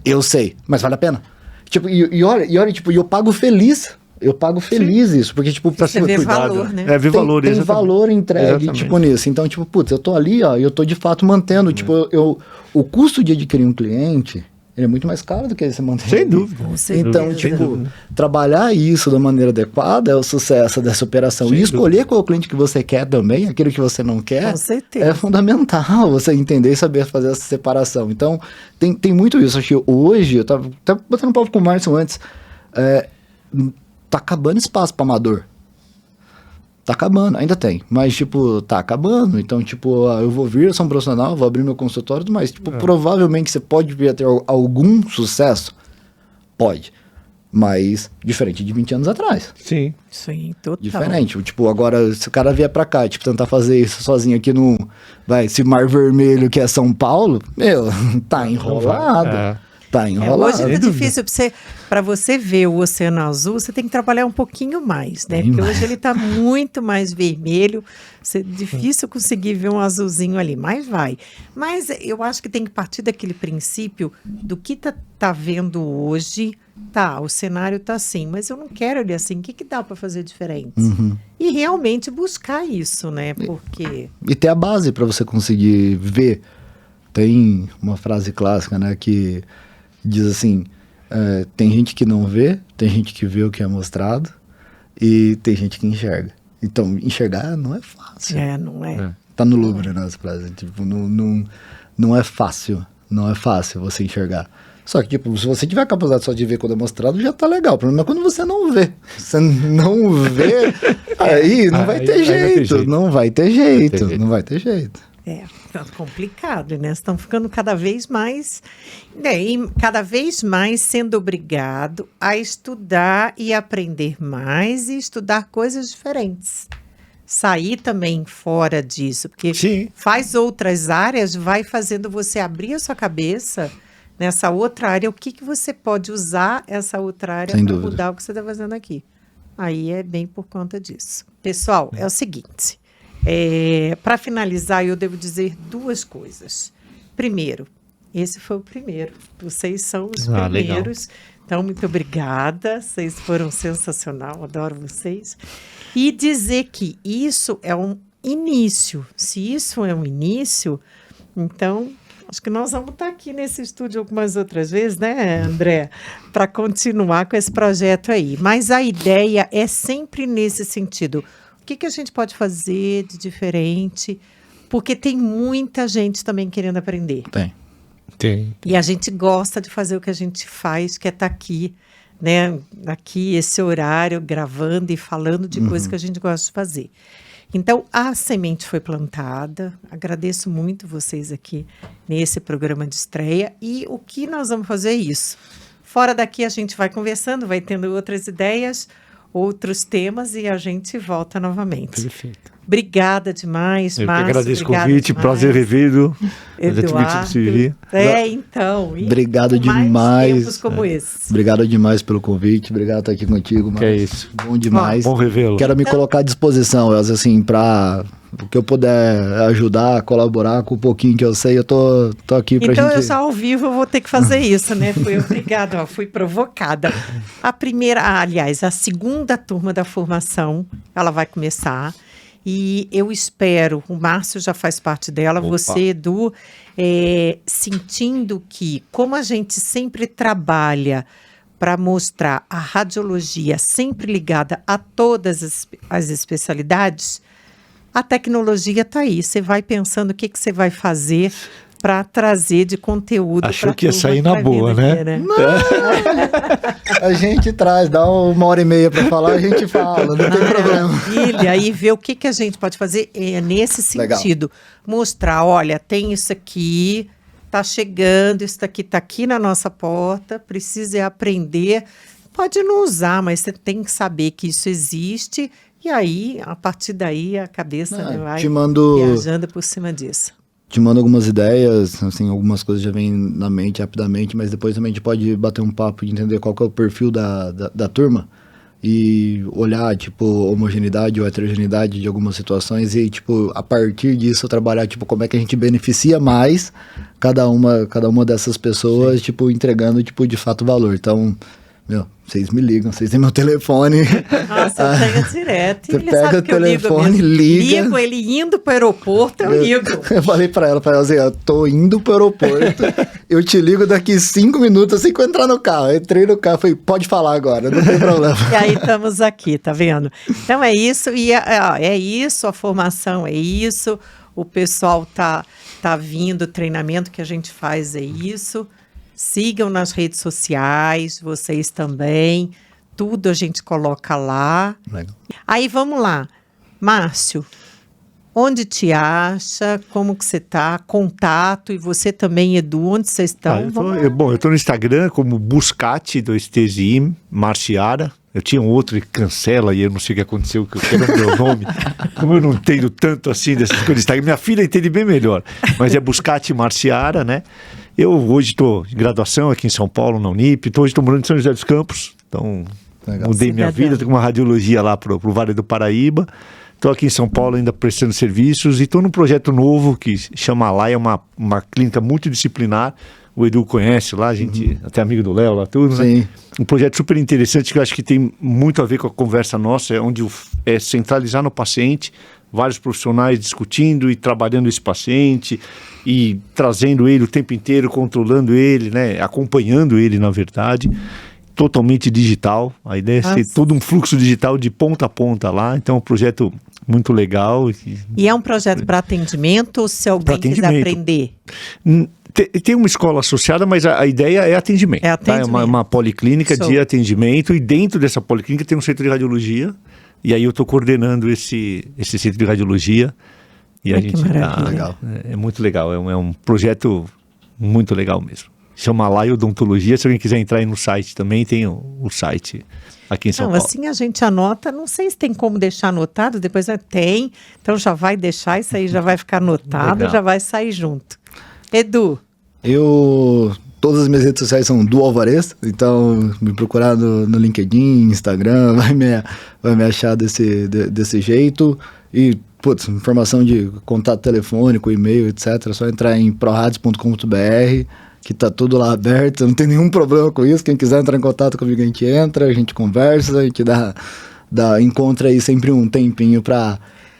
Eu sei, mas vale a pena. Tipo, e olha, tipo, eu pago feliz. Sim. Isso, porque, tipo... Você vê valor, né? Vê valor, tem valor entregue, tipo, nisso. Então, tipo, putz, eu tô ali, ó, eu tô de fato mantendo, tipo, o custo de adquirir um cliente, ele é muito mais caro do que você manter. Sem dúvida. Com certeza. Então, Sem tipo, dúvida. trabalhar isso da maneira adequada é o sucesso dessa operação. Sem E escolher qual é o cliente que você quer também, aquilo que você não quer, Com certeza. é fundamental você entender e saber fazer essa separação. Então, tem muito isso. Acho que hoje, eu tava até batendo um papo com o Márcio antes, tá acabando espaço para amador. Tá acabando, ainda tem, mas, tipo, tá acabando. Então, tipo, eu vou vir, eu sou um profissional, vou abrir meu consultório, mas, tipo, provavelmente você pode vir a ter algum sucesso. Pode. Mas diferente de 20 anos atrás. Sim. Sim, total. Diferente. Tipo, agora, se o cara vier pra cá, tipo, tentar fazer isso sozinho aqui no... esse Mar Vermelho que é São Paulo, meu, tá enrolado. É. Tá enrolado. Hoje tá difícil para você ver o Oceano Azul, você tem que trabalhar um pouquinho mais, né? Bem Porque mais. hoje ele tá muito mais vermelho, é difícil conseguir ver um azulzinho ali, mas vai. Mas eu acho que tem que partir daquele princípio do que tá vendo hoje. Tá, o cenário tá assim, mas eu não quero ele assim, o que dá para fazer diferente? E realmente buscar isso, né? Porque... E ter a base pra você conseguir ver. Tem uma frase clássica, né, que diz assim, tem gente que não vê, tem gente que vê o que é mostrado e tem gente que enxerga. Então, enxergar não é fácil. não é. Tá no Louvre, né, essa frase. Tipo, não é fácil. Não é fácil você enxergar. Só que, tipo, se você tiver a capacidade só de ver quando é mostrado, já tá legal. O problema é quando você não vê. Você não vê, aí não vai ter jeito. Não vai ter jeito. Não vai ter jeito. Tá complicado, né? Estão ficando cada vez mais, né? E cada vez mais sendo obrigado a estudar e aprender mais e estudar coisas diferentes. Sair também fora disso, porque Sim. faz outras áreas, vai fazendo você abrir a sua cabeça nessa outra área, o que você pode usar essa outra área Sem para dúvida. mudar o que você está fazendo aqui. Aí é bem por conta disso. Pessoal, é o seguinte, para finalizar, eu devo dizer duas coisas. Primeiro, esse foi o primeiro. Vocês são os primeiros. Legal. Então, muito obrigada. Vocês foram sensacional. Adoro vocês. E dizer que isso é um início. Se isso é um início, então... Acho que nós vamos estar aqui nesse estúdio algumas outras vezes, né, André? Para continuar com esse projeto aí. Mas a ideia é sempre nesse sentido. O que a gente pode fazer de diferente? Porque tem muita gente também querendo aprender. Tem. E a gente gosta de fazer o que a gente faz, que é estar aqui, né? Aqui, esse horário, gravando e falando de coisas que a gente gosta de fazer. Então, a semente foi plantada. Agradeço muito vocês aqui nesse programa de estreia. E o que nós vamos fazer é isso. Fora daqui, a gente vai conversando, vai tendo outras ideias, outros temas e a gente volta novamente. Perfeito. Obrigada demais, Eu Márcio. que agradeço o convite, prazer revê-lo. Eduardo. Então. Obrigado mais demais. Tempos como esse. Obrigado demais pelo convite. Obrigado por estar aqui contigo, Márcio. Que é isso. Bom demais. Bom revê-lo. Quero me colocar à disposição, assim, para o que eu puder ajudar, colaborar com o pouquinho que eu sei, eu tô aqui pra então, gente... eu já ao vivo eu vou ter que fazer isso, né? Fui obrigada, fui provocada. A segunda turma da formação, ela vai começar. E eu espero, o Márcio já faz parte dela, você, Edu, sentindo que, como a gente sempre trabalha para mostrar a radiologia sempre ligada a todas as especialidades, a tecnologia está aí. Você vai pensando o que você vai fazer para trazer de conteúdo. Achou que ia sair na boa, né? A gente traz, dá 1h30 para falar, a gente fala, não tem problema. Maravilha, e ver o que a gente pode fazer nesse sentido. Legal. Mostrar, olha, tem isso aqui, está chegando, isso daqui está aqui na nossa porta, precisa aprender. Pode não usar, mas você tem que saber que isso existe. E aí, a partir daí, a cabeça vai viajando por cima disso. Te mando algumas ideias, assim, algumas coisas já vêm na mente rapidamente, mas depois também a gente pode bater um papo e entender qual que é o perfil da turma e olhar, tipo, homogeneidade ou heterogeneidade de algumas situações e, tipo, a partir disso trabalhar, tipo, como é que a gente beneficia mais cada uma dessas pessoas, tipo, entregando, tipo, de fato valor. Então, Vocês me ligam, vocês têm meu telefone. Nossa, eu tenho direto. Você Ele pega sabe o que eu ligo telefone, mesmo. liga. Ligo ele indo pro aeroporto, eu ligo. Eu falei pra ela assim, eu tô indo pro aeroporto, eu te ligo daqui 5 minutos assim que eu entrar no carro. Eu entrei no carro, falei, pode falar agora, não tem problema. E aí estamos aqui, tá vendo? Então é isso, e é isso, a formação é isso, o pessoal tá vindo, o treinamento que a gente faz é isso. Sigam nas redes sociais, vocês também. Tudo a gente coloca lá. Legal. Aí vamos lá. Márcio, onde te acha? Como que você tá? Contato. E você também, Edu, onde vocês estão? Eu tô no Instagram como Buscati, 2TZI, Marciara. Eu tinha um outro que cancela e eu não sei o que aconteceu, que eu quero o meu nome. Como eu não entendo tanto assim dessas coisas do Instagram, minha filha entende bem melhor. Mas é Buscati Marciara, né? Eu hoje estou em graduação aqui em São Paulo, na Unip. Hoje estou morando em São José dos Campos. Então, legal. Mudei minha vida. Estou com uma radiologia lá pro Vale do Paraíba. Estou aqui em São Paulo ainda prestando serviços. E estou num projeto novo que chama Laia, uma clínica multidisciplinar. O Edu conhece lá, a gente até amigo do Léo lá, tudo, Sim. né? Um projeto super interessante que eu acho que tem muito a ver com a conversa nossa, onde é centralizar no paciente, vários profissionais discutindo e trabalhando esse paciente e trazendo ele o tempo inteiro, controlando ele, né? Acompanhando ele, na verdade, totalmente digital. A ideia é ser todo um fluxo digital de ponta a ponta lá, então é um projeto muito legal. E é um projeto para atendimento ou se alguém quiser aprender? Tem uma escola associada, mas a ideia é atendimento. É atendimento. Tá? É uma policlínica de atendimento e dentro dessa policlínica tem um centro de radiologia e aí eu estou coordenando esse centro de radiologia e a gente legal. É muito legal, é um projeto muito legal mesmo. Chama Laia Odontologia, se alguém quiser entrar aí no site também, tem o site aqui em São Paulo. Assim a gente anota, não sei se tem como deixar anotado, depois tem, então já vai deixar, isso aí já vai ficar anotado, Legal. Já vai sair junto. Edu. Todas as minhas redes sociais são do Alvarez, então me procurar no LinkedIn, Instagram, vai me achar desse jeito. E, informação de contato telefônico, e-mail, etc. É só entrar em proradios.com.br, que tá tudo lá aberto, não tem nenhum problema com isso. Quem quiser entrar em contato comigo, a gente entra, a gente conversa, a gente encontra aí sempre um tempinho para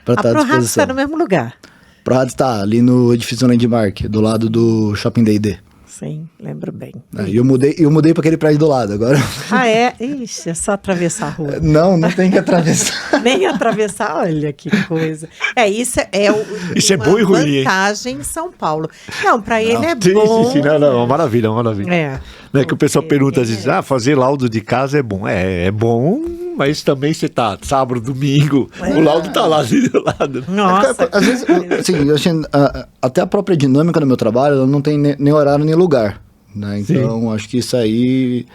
estar à disposição. A ProRadios está no mesmo lugar. ProRadios está ali no edifício Landmark, do lado do Shopping D&D. Sim, lembro bem. E eu mudei para aquele prédio do lado agora. Ah, é? Ixi, é só atravessar a rua. Não tem que atravessar. Nem atravessar, olha que coisa. Isso é uma bom e ruim, vantagem em São Paulo. Não, para ele é bom. Sim, uma maravilha, uma maravilha. Não é que o pessoal pergunta às vezes, fazer laudo de casa é bom. É bom, mas também você tá sábado, domingo, o laudo tá lá do lado. Nossa. Às vezes, assim, eu achei, até a própria dinâmica do meu trabalho, ela não tem nem horário nem lugar, né? Então, acho que isso aí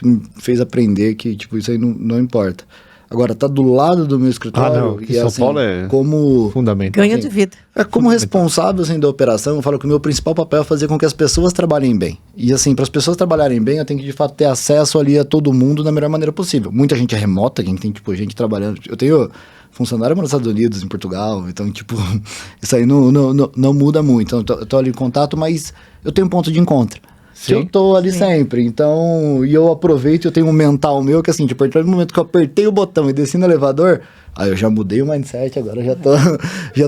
me fez aprender que, isso aí não importa. Agora, tá do lado do meu escritório. E São Paulo é como fundamental. Ganho de vida. Como responsável da operação, eu falo que o meu principal papel é fazer com que as pessoas trabalhem bem. E assim, para as pessoas trabalharem bem, eu tenho que de fato ter acesso ali a todo mundo da melhor maneira possível. Muita gente é remota, quem tem gente trabalhando. Eu tenho funcionário nos Estados Unidos, em Portugal, então isso aí não muda muito. Então, eu tô ali em contato, mas eu tenho um ponto de encontro. Sim. Eu tô ali sempre, então, e eu aproveito, eu tenho um mental meu que assim, a partir do momento que eu apertei o botão e desci no elevador, aí eu já mudei o mindset, agora já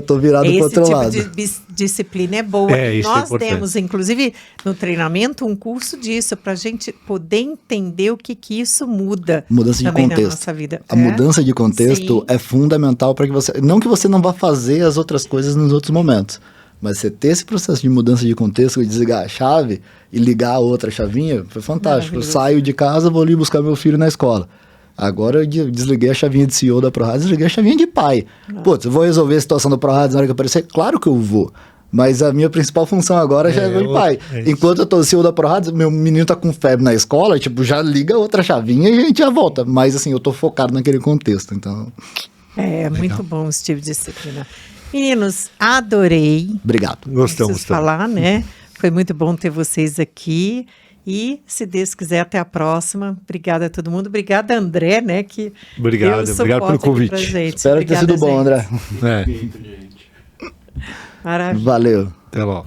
tô virado pro outro lado. Esse tipo de disciplina é boa. Nós temos, inclusive, no treinamento, um curso disso, pra gente poder entender o que isso muda. Mudança de contexto. Na nossa vida. A mudança de contexto é fundamental para que você, não que você não vá fazer as outras coisas nos outros momentos, mas você ter esse processo de mudança de contexto, de desligar a chave e ligar a outra chavinha, foi fantástico. Eu saio de casa, vou ali buscar meu filho na escola. Agora eu desliguei a chavinha de CEO da ProRadios, desliguei a chavinha de pai. Eu vou resolver a situação da ProRadios na hora que aparecer? Claro que eu vou. Mas a minha principal função agora já é de pai. Enquanto eu tô CEO da ProRadios, meu menino tá com febre na escola, já liga a outra chavinha e a gente já volta. Mas assim, eu tô focado naquele contexto, então... É muito bom esse tipo de disciplina. Meninos, adorei. Obrigado. Gostamos. Falar, né? Foi muito bom ter vocês aqui. E, se Deus quiser, até a próxima. Obrigada a todo mundo. Obrigada, André, né? Obrigado pelo convite. Espero que tenha sido bom, André. Maravilha. Valeu. Até logo.